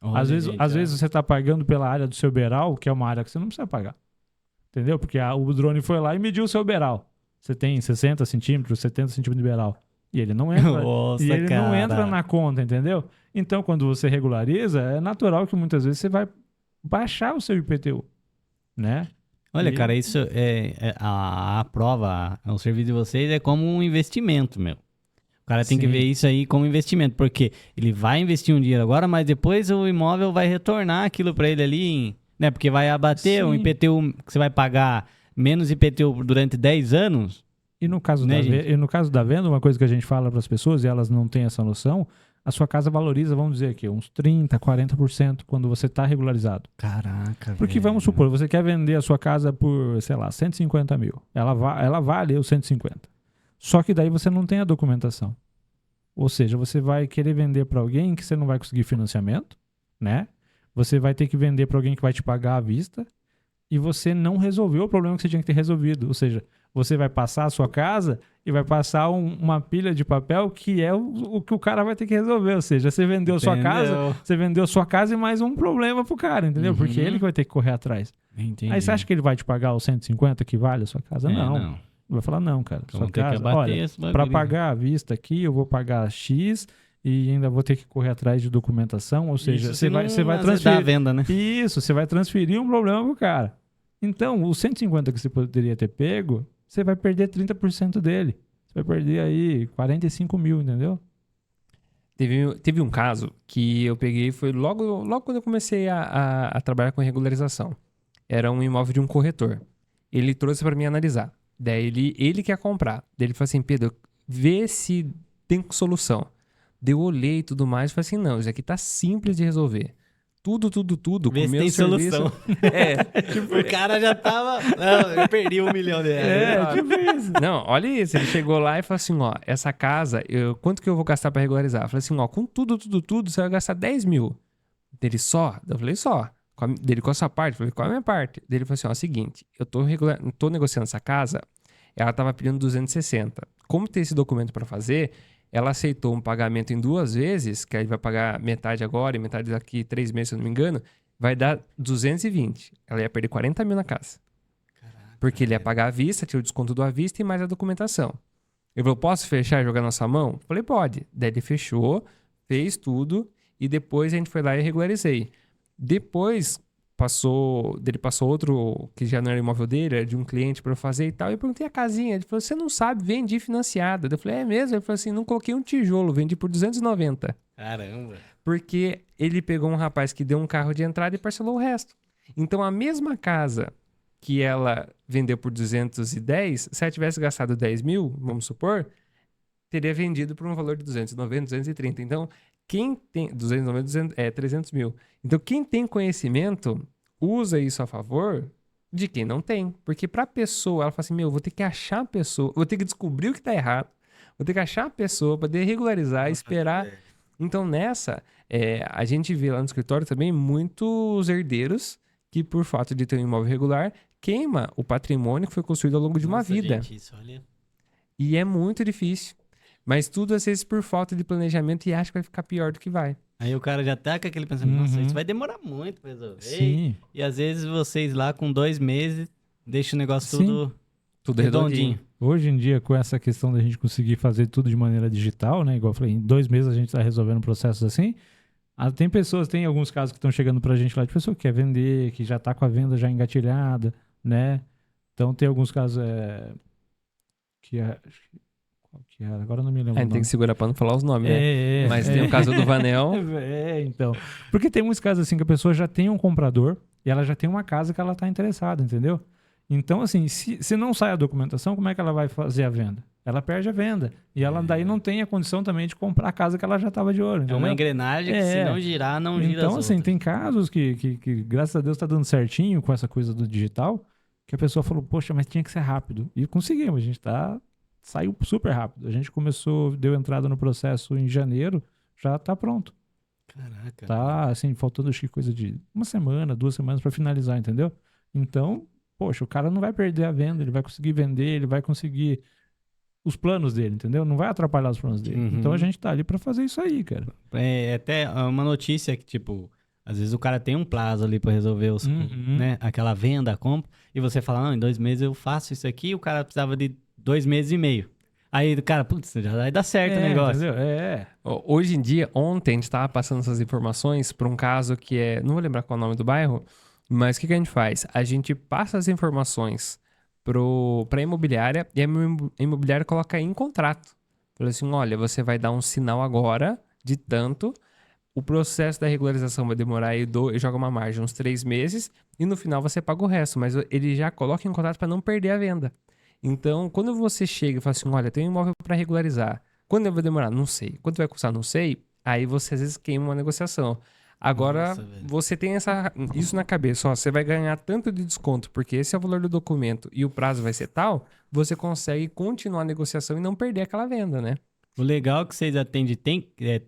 S3: Às vezes você está pagando pela área do seu beiral, que é uma área que você não precisa pagar. Entendeu? Porque o drone foi lá e mediu o seu beiral. Você tem 60 centímetros, 70 centímetros de beiral. E ele não entra.
S1: Nossa,
S3: e ele não entra na conta, entendeu? Então, quando você regulariza, é natural que muitas vezes você vai baixar o seu IPTU, né?
S1: Olha, cara, isso a prova, o serviço de vocês é como um investimento, meu. O cara tem que ver isso aí como investimento, porque ele vai investir um dinheiro agora, mas depois o imóvel vai retornar aquilo pra ele ali, né? Porque vai abater o IPTU que você vai pagar menos IPTU durante 10 anos.
S3: E no caso, no caso da venda, uma coisa que a gente fala para as pessoas e elas não têm essa noção, a sua casa valoriza, vamos dizer aqui, uns 30%, 40% quando você está regularizado.
S1: Caraca,
S3: Porque vamos supor, você quer vender a sua casa por, sei lá, 150 mil. Ela vale os 150. Só que daí você não tem a documentação. Ou seja, você vai querer vender para alguém que você não vai conseguir financiamento, né? Você vai ter que vender para alguém que vai te pagar à vista. E você não resolveu o problema que você tinha que ter resolvido. Ou seja, você vai passar a sua casa e vai passar uma pilha de papel que é o que o cara vai ter que resolver. Ou seja, você vendeu sua casa e mais um problema pro cara, entendeu? Porque ele que vai ter que correr atrás.
S1: Entendi.
S3: Aí você acha que ele vai te pagar os 150 que vale a sua casa? Não. Vai falar, não, cara.
S1: Então
S3: Sua casa, olha, para pagar à vista aqui, eu vou pagar X e ainda vou ter que correr atrás de documentação. Ou seja, você vai transferir
S1: a venda, né?
S3: Isso, você vai transferir um problema pro cara. Então, os 150 que você poderia ter pego, você vai perder 30% dele. Você vai perder aí 45 mil, entendeu?
S2: Teve um caso que eu peguei, foi logo quando eu comecei a trabalhar com regularização. Era um imóvel de um corretor. Ele trouxe para mim analisar. Daí ele quer comprar. Daí ele falou assim, Pedro, vê se tem solução. Daí eu olhei e tudo mais e falei assim, não, isso aqui tá simples de resolver. Tudo.
S1: Vê se tem solução. Tipo, o cara já tava... Não, eu perdi R$1 milhão.
S3: Tipo isso.
S2: Não, olha isso. Ele chegou lá e falou assim, ó, essa casa, quanto que eu vou gastar pra regularizar? Eu falei assim, ó, com tudo, você vai gastar 10 mil. Dele só? Eu falei, só. Dele com a sua parte? Eu falei, qual é a minha parte? Dele falou assim, ó, seguinte, eu tô negociando essa casa, ela tava pedindo 260. Como tem esse documento pra fazer... Ela aceitou um pagamento em 2 vezes, que aí vai pagar metade agora e metade daqui 3 meses, se eu não me engano, vai dar 220. Ela ia perder 40 mil na casa. Caraca, porque ele ia pagar à vista, tinha o desconto do à vista e mais a documentação. Eu falei, posso fechar e jogar na nossa mão? Eu falei, pode. Daí ele fechou, fez tudo e depois a gente foi lá e regularizei. Depois ele passou outro, que já não era imóvel dele, era de um cliente para eu fazer e tal. E eu perguntei a casinha, ele falou, você não sabe, vendi financiada. Eu falei, é mesmo? Ele falou assim, não coloquei um tijolo, vendi por 290.
S1: Caramba.
S2: Porque ele pegou um rapaz que deu um carro de entrada e parcelou o resto. Então a mesma casa que ela vendeu por 210, se ela tivesse gastado 10 mil, vamos supor, teria vendido por um valor de 290, 230. Então, quem tem 300 mil. Então, quem tem conhecimento usa isso a favor de quem não tem. Porque para a pessoa, ela fala assim, vou ter que achar a pessoa, vou ter que descobrir o que está errado, vou ter que achar a pessoa para poder regularizar, esperar. Então, a gente vê lá no escritório também muitos herdeiros que, por fato de ter um imóvel regular, queima o patrimônio que foi construído ao longo de uma vida.
S1: Gente, isso, olha.
S2: E é muito difícil. Mas tudo às vezes por falta de planejamento e acha que vai ficar pior do que vai.
S1: Aí o cara já tá com aquele pensamento, nossa, isso vai demorar muito pra resolver.
S3: Sim.
S1: E às vezes vocês lá com 2 meses deixam o negócio tudo redondinho.
S3: Hoje em dia, com essa questão da gente conseguir fazer tudo de maneira digital, né? Igual eu falei, em 2 meses a gente tá resolvendo processos assim. Tem alguns casos que estão chegando pra gente lá de pessoa que quer vender, que já tá com a venda já engatilhada, né? Então tem alguns casos agora eu não me lembro.
S2: A gente tem que segurar pra não falar os nomes, né? Mas tem o caso do Vanel.
S3: Então. Porque tem muitos casos assim que a pessoa já tem um comprador e ela já tem uma casa que ela tá interessada, entendeu? Então, assim, se não sai a documentação, como é que ela vai fazer a venda? Ela perde a venda. E ela daí não tem a condição também de comprar a casa que ela já estava de olho.
S1: É uma engrenagem que se não girar, não gira
S3: Então,
S1: as
S3: assim,
S1: outras.
S3: tem casos que, graças a Deus, está dando certinho com essa coisa do digital, que a pessoa falou, poxa, mas tinha que ser rápido. E conseguimos, a gente saiu super rápido. A gente deu entrada no processo em janeiro, já tá pronto.
S1: Caraca.
S3: Tá, assim, faltando acho que coisa de 1 semana, 2 semanas para finalizar, entendeu? Então, poxa, o cara não vai perder a venda, ele vai conseguir vender, ele vai conseguir os planos dele, entendeu? Não vai atrapalhar os planos dele. Então a gente tá ali para fazer isso aí, cara.
S1: É até uma notícia que, tipo, às vezes o cara tem um prazo ali para resolver né, aquela venda, a compra, e você fala, não, em 2 meses eu faço isso aqui, e o cara precisava de 2 meses e meio. Aí o cara, putz, já vai dar certo o negócio.
S3: Entendeu?
S2: Hoje em dia, ontem a gente estava passando essas informações para um caso que é... Não vou lembrar qual é o nome do bairro, mas o que a gente faz? A gente passa as informações para a imobiliária e a imobiliária coloca em contrato. Fala assim, olha, você vai dar um sinal agora de tanto, o processo da regularização vai demorar aí, joga uma margem uns 3 meses e no final você paga o resto, mas ele já coloca em contrato para não perder a venda. Então, quando você chega e fala assim, olha, tem um imóvel para regularizar, quando vai demorar? Não sei. Quanto vai custar? Não sei. Aí você às vezes queima uma negociação. Agora, você tem isso na cabeça, ó, você vai ganhar tanto de desconto, porque esse é o valor do documento e o prazo vai ser tal, você consegue continuar a negociação e não perder aquela venda, né?
S1: O legal é que vocês atendem é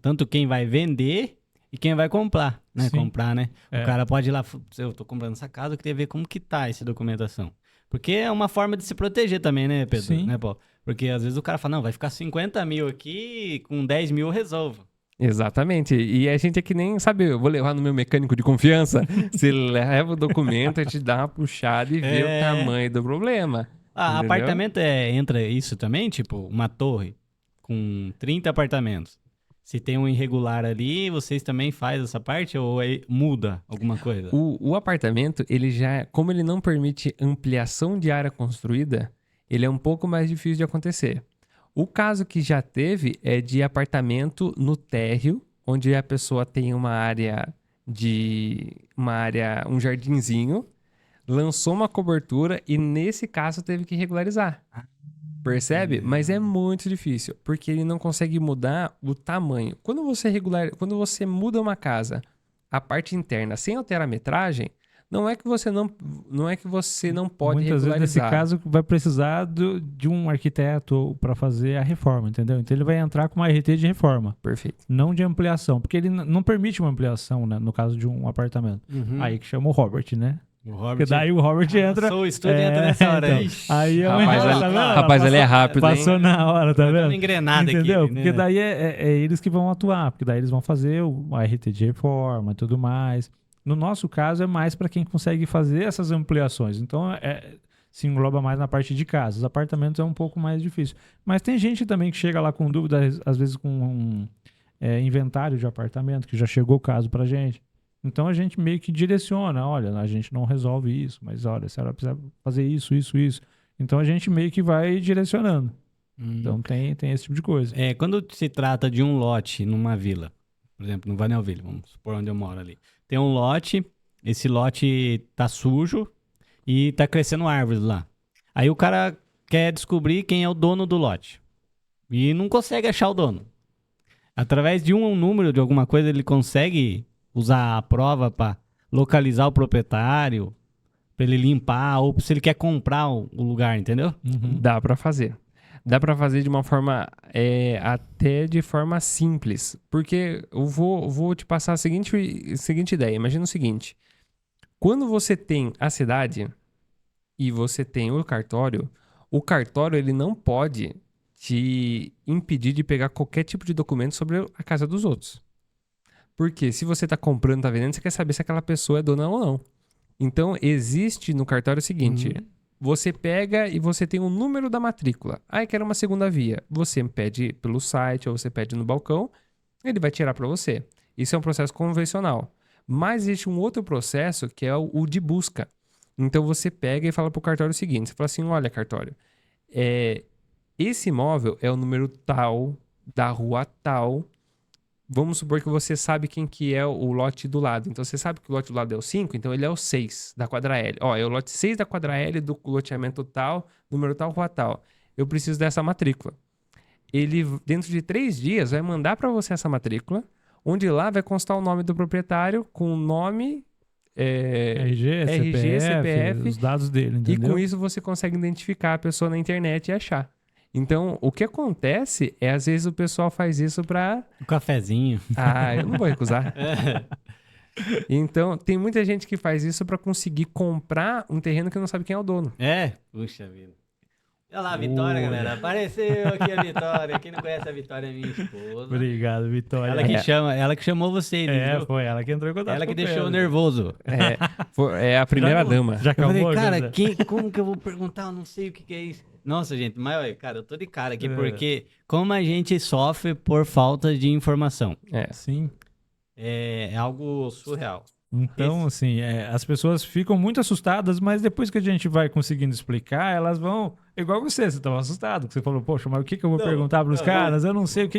S1: tanto quem vai vender e quem vai comprar, né?
S3: Sim.
S1: Comprar, né?
S3: É.
S1: O cara pode ir lá, eu tô comprando essa casa, eu queria ver como que tá essa documentação. Porque é uma forma de se proteger também, né, Pedro?
S3: Sim.
S1: Né, Paulo? Porque às vezes o cara fala, não, vai ficar 50 mil aqui, com 10 mil eu resolvo.
S2: Exatamente. E a gente é que nem, sabe, eu vou levar no meu mecânico de confiança. Você leva o documento, a gente dá uma puxada e vê o tamanho do problema.
S1: Ah,
S2: Entendeu?
S1: apartamento entra isso também? Tipo, uma torre com 30 apartamentos. Se tem um irregular ali, vocês também fazem essa parte ou muda alguma coisa?
S2: O apartamento, ele já, como ele não permite ampliação de área construída, ele é um pouco mais difícil de acontecer. O caso que já teve é de apartamento no térreo, onde a pessoa tem um jardinzinho, lançou uma cobertura e nesse caso teve que regularizar. Percebe? Mas é muito difícil, porque ele não consegue mudar o tamanho. Quando você muda uma casa, a parte interna, sem alterar a metragem, não é que você não pode
S3: Muitas
S2: regularizar.
S3: vezes, nesse caso, vai precisar de um arquiteto para fazer a reforma, entendeu? Então, ele vai entrar com uma RT de reforma.
S2: Perfeito.
S3: Não de ampliação, porque ele não permite uma ampliação, né, no caso de um apartamento. Aí que chama o Robert, né? Porque daí o Robert entra...
S1: O estúdio entra nessa hora aí.
S3: Então, aí é
S2: Rapaz, ele é rápido,
S3: passou
S2: hein?
S3: na hora, tá vendo?
S1: Engrenado
S3: Entendeu?
S1: aqui.
S3: Porque
S1: Né?
S3: daí é eles que vão atuar, porque daí eles vão fazer a RT de reforma e tudo mais. No nosso caso, é mais para quem consegue fazer essas ampliações. Então, se engloba mais na parte de casa. Os apartamentos é um pouco mais difícil. Mas tem gente também que chega lá com dúvidas, às vezes com inventário de apartamento, que já chegou o caso pra gente. Então, a gente meio que direciona. Olha, a gente não resolve isso, mas olha, a senhora precisa fazer isso. Então, a gente meio que vai direcionando. Então, tem esse tipo de coisa.
S1: Quando se trata de um lote numa vila, por exemplo, no Vanelville, vamos supor onde eu moro ali. Tem um lote, esse lote tá sujo e tá crescendo árvores lá. Aí o cara quer descobrir quem é o dono do lote. E não consegue achar o dono. Através de um número de alguma coisa, ele consegue usar a prova para localizar o proprietário, para ele limpar, ou se ele quer comprar o lugar, entendeu?
S2: Dá para fazer. Dá para fazer de uma forma, até de forma simples. Porque eu vou te passar a seguinte ideia. Imagina o seguinte. Quando você tem a cidade e você tem o cartório ele não pode te impedir de pegar qualquer tipo de documento sobre a casa dos outros. Porque se você está comprando, está vendendo, você quer saber se aquela pessoa é dona ou não. Então, existe no cartório o seguinte... Você pega e você tem o número da matrícula. Aí quer uma segunda via. Você pede pelo site ou você pede no balcão, ele vai tirar para você. Isso é um processo convencional. Mas existe um outro processo que é o de busca. Então você pega e fala para o cartório o seguinte. Você fala assim, olha cartório, esse imóvel é o número tal, da rua tal, vamos supor que você sabe quem que é o lote do lado. Então, você sabe que o lote do lado é o 5, então ele é o 6 da quadra L. Ó, é o lote 6 da quadra L do loteamento tal, número tal, rua tal. Eu preciso dessa matrícula. Ele, dentro de 3 dias, vai mandar para você essa matrícula, onde lá vai constar o nome do proprietário com o nome,
S3: RG, CPF, os dados dele, entendeu?
S2: E com isso você consegue identificar a pessoa na internet e achar. Então, o que acontece é, às vezes, o pessoal faz isso pra...
S1: Um cafezinho.
S2: Ah, eu não vou recusar. Então, tem muita gente que faz isso pra conseguir comprar um terreno que não sabe quem é o dono.
S1: Puxa vida. Olha lá a Vitória, galera. Apareceu aqui a Vitória. Quem não conhece a Vitória é minha esposa.
S3: Obrigado, Vitória.
S1: Ela que chamou vocês. Viu?
S3: Foi ela que entrou em contato.
S1: Ela que deixou nervoso.
S2: É a primeira dama.
S3: Já acabou,
S1: eu falei, cara,
S3: já.
S1: como que eu vou perguntar? Eu não sei o que é isso. Nossa, gente, mas, cara, eu tô de cara aqui, porque como a gente sofre por falta de informação.
S3: Sim.
S1: É algo surreal.
S3: Então, assim, as pessoas ficam muito assustadas, mas depois que a gente vai conseguindo explicar, elas vão... Igual você estava assustado, que você falou, poxa, mas o que eu vou perguntar para os caras? Eu não sei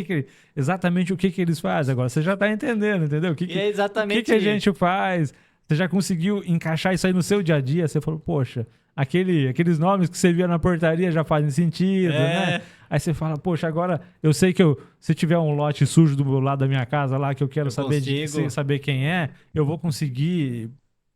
S3: exatamente o que eles fazem. Agora, você já está entendendo, entendeu?
S1: É exatamente
S3: o que a gente faz? Você já conseguiu encaixar isso aí no seu dia a dia? Você falou, poxa, aqueles nomes que você via na portaria já fazem sentido, né? Aí você fala, poxa, agora eu sei que se tiver um lote sujo do meu lado da minha casa lá, que eu quero saber quem é, eu vou conseguir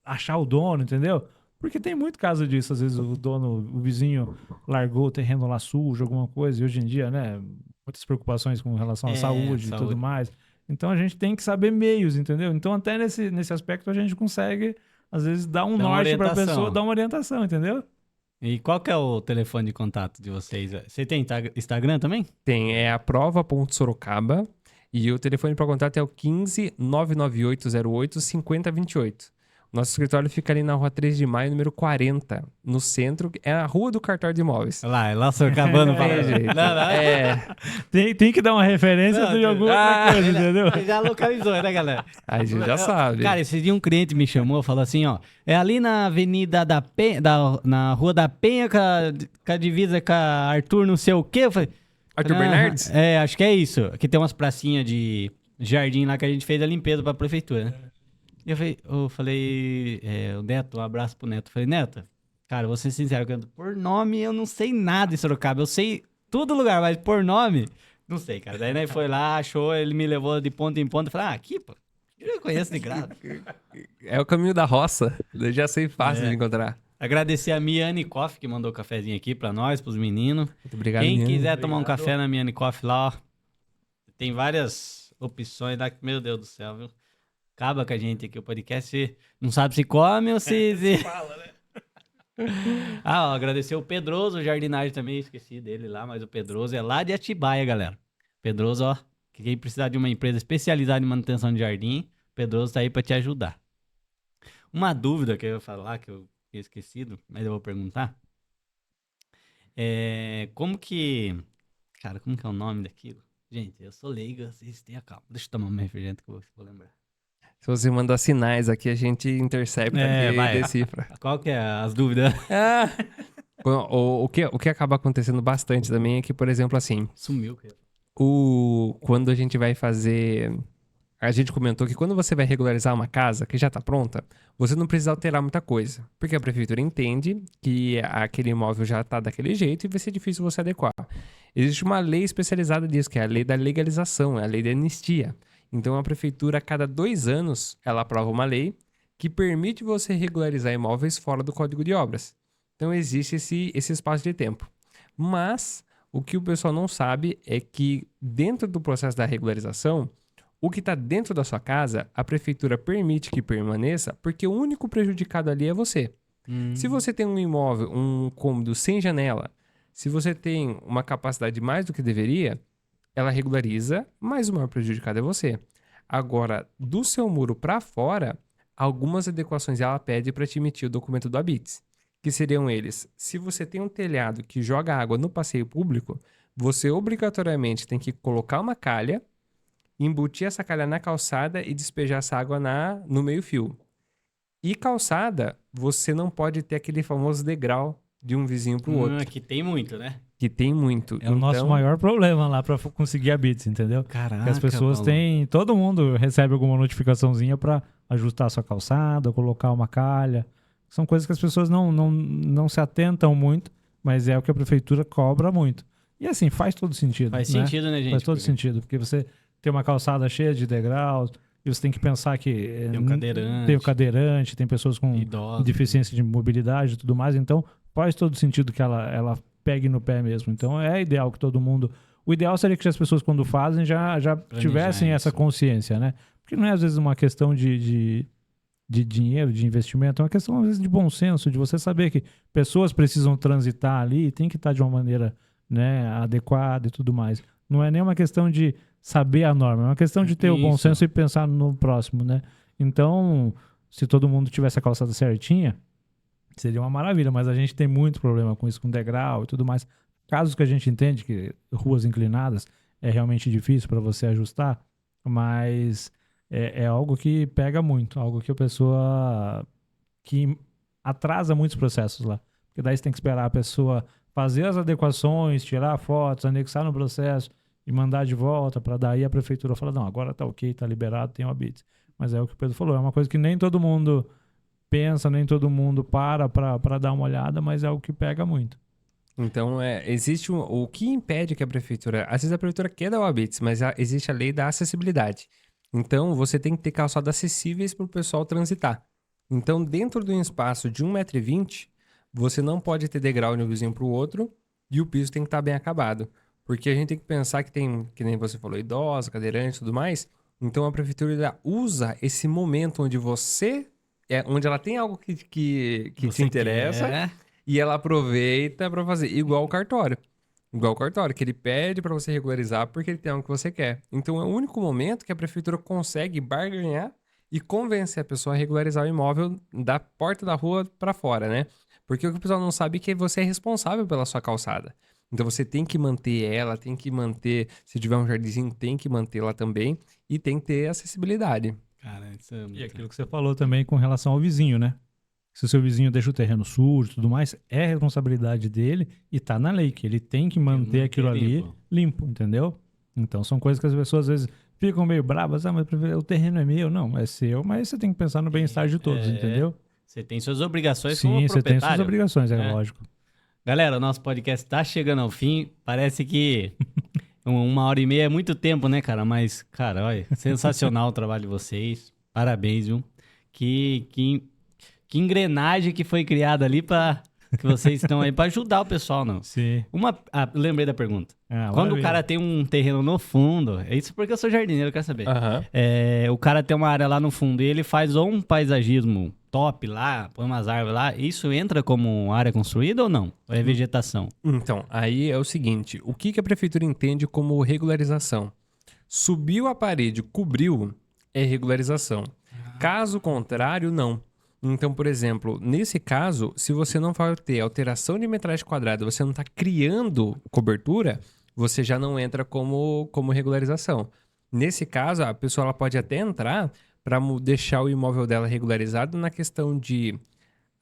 S3: achar o dono, entendeu? Porque tem muito caso disso, às vezes o vizinho largou o terreno lá sujo, alguma coisa, e hoje em dia, né, muitas preocupações com relação à saúde e tudo mais. Então a gente tem que saber meios, entendeu? Então até nesse aspecto a gente consegue, às vezes, dar um norte para a pessoa, dar uma orientação, entendeu?
S1: E qual que é o telefone de contato de vocês? Você tem Instagram também?
S2: Tem, é aprova.sorocaba e o telefone para contato é o 15 99808 5028. Nosso escritório fica ali na rua 3 de maio, número 40, no centro. É a rua do cartório de imóveis.
S1: É lá Sorocabano.
S3: Tem que dar uma referência de alguma outra coisa, entendeu?
S1: Já localizou, né, galera?
S2: A gente já sabe.
S1: Cara, esse dia um cliente me chamou, falou assim, ó, é ali na Avenida da Penha, na Rua da Penha, com a divisa com a Arthur não sei o quê. Eu falei,
S2: Arthur Bernardes?
S1: Acho que é isso. Aqui tem umas pracinhas de jardim lá que a gente fez a limpeza pra prefeitura, né? Eu falei, o Neto, um abraço pro Neto. Eu falei, Neto, cara, vou ser sincero, por nome eu não sei nada em Sorocaba. Eu sei todo lugar, mas por nome, não sei, cara. Daí, né, foi lá, achou, ele me levou de ponta em ponta. Eu falei, aqui, pô, eu já conheço de graça.
S2: É o caminho da roça. Eu já sei fácil de encontrar.
S1: Agradecer a Miane Coffee, que mandou o cafezinho aqui pra nós, pros meninos.
S2: Muito obrigado,
S1: Quem quiser tomar um café na Miane Coffee lá, ó, tem várias opções lá. Meu Deus do céu, viu? Acaba com a gente aqui o podcast, não sabe se come ou se fala, né? Agradecer o Pedroso, o jardinagem também, esqueci dele lá, mas o Pedroso é lá de Atibaia, galera. Pedroso, ó, quem precisar de uma empresa especializada em manutenção de jardim, o Pedroso tá aí pra te ajudar. Uma dúvida que eu ia falar, que eu tinha esquecido, mas eu vou perguntar. Como que é o nome daquilo? Gente, eu sou leigo, vocês tenham calma. Deixa eu tomar um refrigerante que eu vou lembrar.
S2: Se você mandar sinais aqui, a gente intercepta e decifra.
S1: Qual que é as dúvidas?
S2: O que acaba acontecendo bastante também é que, por exemplo, assim...
S1: Sumiu, cara.
S2: Quando a gente vai fazer... A gente comentou que quando você vai regularizar uma casa que já está pronta, você não precisa alterar muita coisa. Porque a prefeitura entende que aquele imóvel já está daquele jeito e vai ser difícil você adequar. Existe uma lei especializada disso, que é a lei da legalização, é a lei da anistia. Então, a prefeitura, a cada 2 anos, ela aprova uma lei que permite você regularizar imóveis fora do Código de Obras. Então, existe esse espaço de tempo. Mas, o que o pessoal não sabe é que, dentro do processo da regularização, o que está dentro da sua casa, a prefeitura permite que permaneça, porque o único prejudicado ali é você. Se você tem um imóvel, um cômodo sem janela, se você tem uma capacidade mais do que deveria... ela regulariza, mas o maior prejudicado é você. Agora, do seu muro para fora, algumas adequações ela pede para te emitir o documento do Habite, que seriam eles. Se você tem um telhado que joga água no passeio público, você obrigatoriamente tem que colocar uma calha, embutir essa calha na calçada e despejar essa água no meio-fio. E calçada, você não pode ter aquele famoso degrau de um vizinho para o outro.
S1: Que tem muito, né?
S2: que tem muito.
S3: É o nosso maior problema lá para conseguir a bits, entendeu?
S1: Caraca,
S3: porque as pessoas
S1: Paulo.
S3: têm... Todo mundo recebe alguma notificaçãozinha para ajustar a sua calçada, colocar uma calha. São coisas que as pessoas não se atentam muito, mas é o que a prefeitura cobra muito. E assim, faz todo sentido.
S1: Faz sentido, né, gente?
S3: Faz todo sentido, porque você tem uma calçada cheia de degraus, e você tem que pensar que tem o cadeirante, tem pessoas com
S1: idosos,
S3: deficiência de mobilidade e tudo mais, então faz todo sentido que ela pegue no pé mesmo. Então é ideal que todo mundo... O ideal seria que as pessoas, quando fazem, já tivessem essa consciência, né? Porque não é às vezes uma questão de dinheiro, de investimento, é uma questão às vezes de bom senso, de você saber que pessoas precisam transitar ali e tem que estar de uma maneira, né, adequada e tudo mais. Não é nem uma questão de saber a norma, é uma questão de ter o bom senso e pensar no próximo, né? Então, se todo mundo tivesse a calçada certinha, seria uma maravilha, mas a gente tem muito problema com isso, com degrau e tudo mais. Casos que a gente entende que ruas inclinadas é realmente difícil para você ajustar, mas é algo que pega muito, algo que a pessoa que atrasa muitos processos lá. Porque daí você tem que esperar a pessoa fazer as adequações, tirar fotos, anexar no processo e mandar de volta para daí a prefeitura falar, não, agora tá ok, tá liberado, tem o ABITS. Mas é o que o Pedro falou, é uma coisa que nem todo mundo pensa, nem todo mundo para dar uma olhada, mas é o que pega muito.
S2: Então, existe o que impede que a prefeitura... Às vezes a prefeitura quer dar o ABITS, mas existe a lei da acessibilidade. Então, você tem que ter calçadas acessíveis para o pessoal transitar. Então, dentro de um espaço de 1,20 m, você não pode ter degrau de um vizinho para o outro e o piso tem que estar bem acabado. Porque a gente tem que pensar que tem, que nem você falou, idosa, cadeirante e tudo mais. Então, a prefeitura usa esse momento onde onde ela tem algo que te interessa e ela aproveita para fazer. Igual o cartório. Que ele pede para você regularizar porque ele tem algo que você quer. Então, é o único momento que a prefeitura consegue barganhar e convencer a pessoa a regularizar o imóvel da porta da rua para fora, né? Porque o que o pessoal não sabe é que você é responsável pela sua calçada. Então, você tem que manter ela, tem que manter... Se tiver um jardinzinho, tem que mantê-la também e tem que ter acessibilidade.
S1: Cara, isso é muito...
S3: E aquilo que você falou também com relação ao vizinho, né? Se o seu vizinho deixa o terreno sujo e tudo mais, é responsabilidade dele e tá na lei, que ele tem que manter aquilo ali limpo, entendeu? Então são coisas que as pessoas às vezes ficam meio bravas, mas o terreno é meu. Não, é seu, mas você tem que pensar no bem-estar de todos, entendeu?
S1: Você tem suas obrigações
S3: como
S1: proprietário. Sim,
S3: você tem suas obrigações, é lógico.
S1: Galera, o nosso podcast tá chegando ao fim, parece que 1h30 é muito tempo, né, cara? Mas, cara, olha, sensacional o trabalho de vocês, parabéns, viu? Que engrenagem que foi criada ali que vocês estão aí para ajudar o pessoal, não?
S3: Sim.
S1: Lembrei da pergunta. Quando o cara tem um terreno no fundo, é isso porque eu sou jardineiro, eu quero saber. O cara tem uma área lá no fundo e ele faz ou um paisagismo top lá, põe umas árvores lá, isso entra como área construída ou não? Ou é vegetação?
S2: Então, aí é o seguinte, o que a prefeitura entende como regularização? Subiu a parede, cobriu, é regularização. Caso contrário, não. Então, por exemplo, nesse caso, se você não vai ter alteração de metragem quadrada, você não está criando cobertura, você já não entra como regularização. Nesse caso, a pessoa ela pode até entrar para deixar o imóvel dela regularizado na questão de,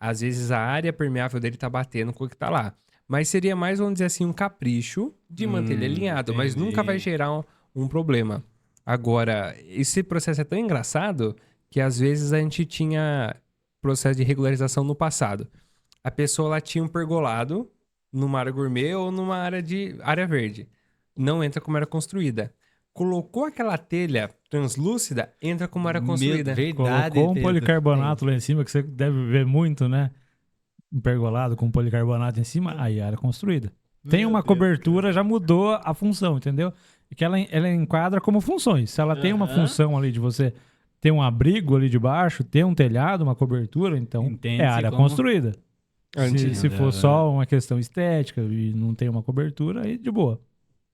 S2: às vezes, a área permeável dele tá batendo com o que tá lá. Mas seria mais, vamos dizer assim, um capricho de manter ele alinhado, mas nunca vai gerar um problema. Agora, esse processo é tão engraçado que, às vezes, a gente tinha processo de regularização no passado. A pessoa lá tinha um pergolado numa área gourmet ou numa área verde. Não entra como era construída. Colocou aquela telha translúcida, entra como era construída.
S3: Verdade. Colocou um policarbonato lá em cima, que você deve ver muito, né? Um pergolado com policarbonato em cima, aí era construída. Tem uma cobertura, já mudou a função, entendeu? Que ela enquadra como funções. Se ela tem uma função ali de você ter um abrigo ali de baixo, ter um telhado, uma cobertura, então é área construída. Se for só uma questão estética e não tem uma cobertura, aí de boa.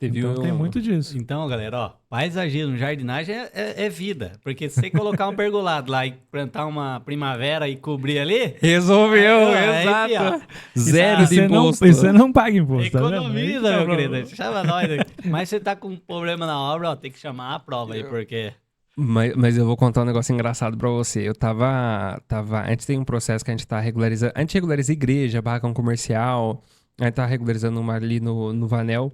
S3: Então tem muito disso.
S1: Então, galera, ó, paisagismo, jardinagem é vida. Porque se você colocar um pergolado lá e plantar uma primavera e cobrir ali...
S2: Resolveu, exato. Zero de imposto.
S3: Você não paga imposto.
S1: Economiza, tá, meu querido. Chama nós aqui. Mas você tá com um problema na obra, ó, tem que chamar a prova aí, porque...
S2: Mas eu vou contar um negócio engraçado pra você. Eu tava... A gente tem um processo que a gente tá regularizando... A gente regulariza igreja, barracão comercial... A gente tava regularizando uma ali no Vanel.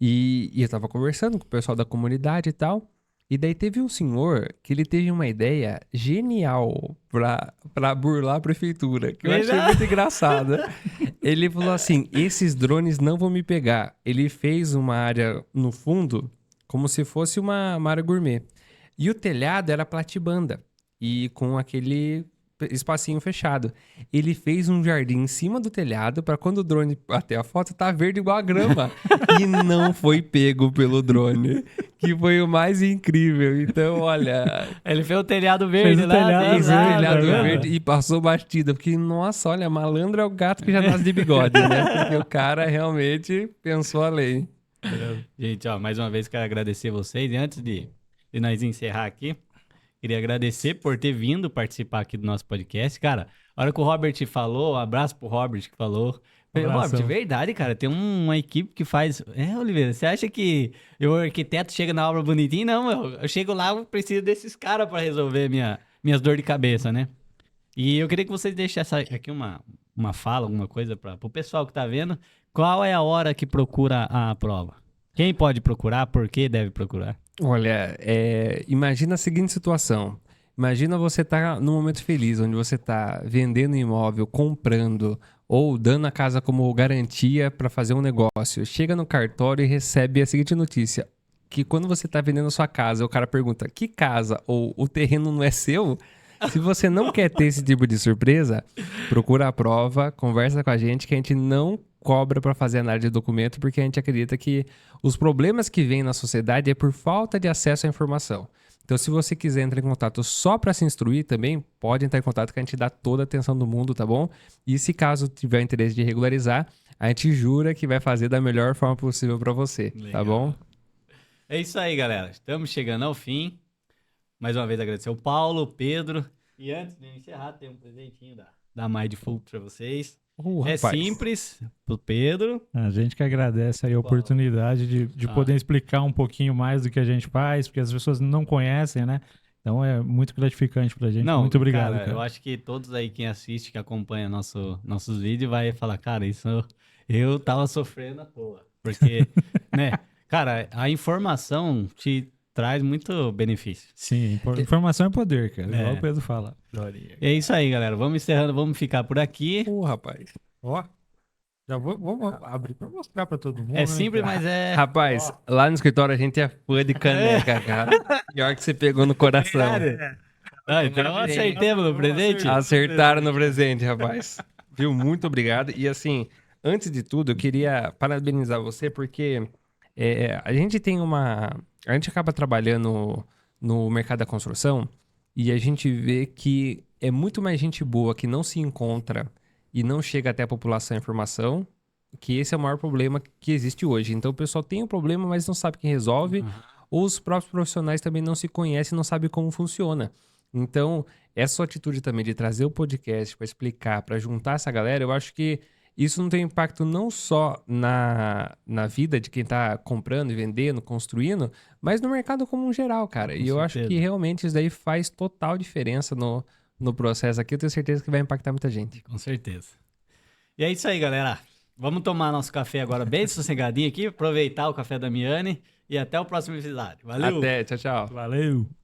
S2: E eu tava conversando com o pessoal da comunidade e tal. E daí teve um senhor que ele teve uma ideia genial pra burlar a prefeitura, que eu achei muito engraçada. Ele falou assim, esses drones não vão me pegar. Ele fez uma área no fundo, como se fosse uma área gourmet. E o telhado era platibanda, e com aquele espacinho fechado. Ele fez um jardim em cima do telhado para quando o drone bater a foto, tá verde igual a grama. E não foi pego pelo drone, que foi o mais incrível. Então, olha...
S1: Ele fez o telhado verde lá.
S2: Fez o telhado verde e passou batida. Porque, nossa, olha, malandro é o gato que já nasce de bigode, né? Porque o cara realmente pensou além.
S1: Gente, ó, mais uma vez quero agradecer vocês. E antes de nós encerrar aqui, queria agradecer por ter vindo participar aqui do nosso podcast. Cara, a hora que o Robert falou, um abraço pro Robert que falou. Robert, verdade, cara, tem uma equipe que faz... Oliveira, você acha que o arquiteto chega na obra bonitinho? Não, eu chego lá, eu preciso desses caras pra resolver minhas dores de cabeça, né? E eu queria que vocês deixassem aqui uma fala, alguma coisa pro pessoal que tá vendo. Qual é a hora que procura a prova? Quem pode procurar? Por que deve procurar?
S2: Olha, imagina a seguinte situação. Imagina você tá num momento feliz, onde você tá vendendo imóvel, comprando ou dando a casa como garantia para fazer um negócio. Chega no cartório e recebe a seguinte notícia, que quando você tá vendendo a sua casa, o cara pergunta, que casa? Ou o terreno não é seu? Se você não quer ter esse tipo de surpresa, procura a prova, conversa com a gente, que a gente não cobra para fazer análise de documento, porque a gente acredita que os problemas que vêm na sociedade é por falta de acesso à informação. Então, se você quiser entrar em contato só para se instruir também, pode entrar em contato que a gente dá toda a atenção do mundo, tá bom? E se caso tiver interesse de regularizar, a gente jura que vai fazer da melhor forma possível para você,
S1: Legal.
S2: Tá bom?
S1: É isso aí, galera. Estamos chegando ao fim. Mais uma vez agradecer o Paulo, o Pedro. E antes de encerrar, tem um presentinho da Mindful para vocês. É simples, pro Pedro.
S3: A gente que agradece aí a oportunidade de poder explicar um pouquinho mais do que a gente faz, porque as pessoas não conhecem, né? Então é muito gratificante pra gente. Muito obrigado, cara.
S1: Eu acho que todos aí quem assiste, que acompanha nossos vídeos, vai falar, cara, isso eu tava sofrendo à toa. Porque, né, cara, a informação te traz muito benefício.
S3: Sim, informação é poder, cara. Igual o Pedro fala.
S1: É isso aí, galera. Vamos encerrando, vamos ficar por aqui.
S2: Rapaz.
S3: Ó, já vamos abrir pra mostrar pra todo mundo.
S1: É simples, mas é...
S2: Rapaz, lá no escritório a gente é fã de caneca, cara. Pior que você pegou no coração.
S1: Então acertemos no presente?
S2: Acertaram no presente, rapaz. Viu? Muito obrigado. E assim, antes de tudo, eu queria parabenizar você, porque a gente tem a gente acaba trabalhando no mercado da construção e a gente vê que é muito mais gente boa que não se encontra e não chega até a população a informação, que esse é o maior problema que existe hoje. Então o pessoal tem um problema, mas não sabe quem resolve, ou os próprios profissionais também não se conhecem e não sabem como funciona. Então, essa sua atitude também de trazer o podcast para explicar, para juntar essa galera, eu acho que isso não tem impacto não só na vida de quem está comprando e vendendo, construindo, mas no mercado como um geral, cara. E eu acho que realmente isso daí faz total diferença no processo aqui. Eu tenho certeza que vai impactar muita gente.
S1: Com certeza. E é isso aí, galera. Vamos tomar nosso café agora bem sossegadinho aqui, aproveitar o café da Miane e até o próximo episódio. Valeu!
S2: Até, tchau, tchau.
S3: Valeu!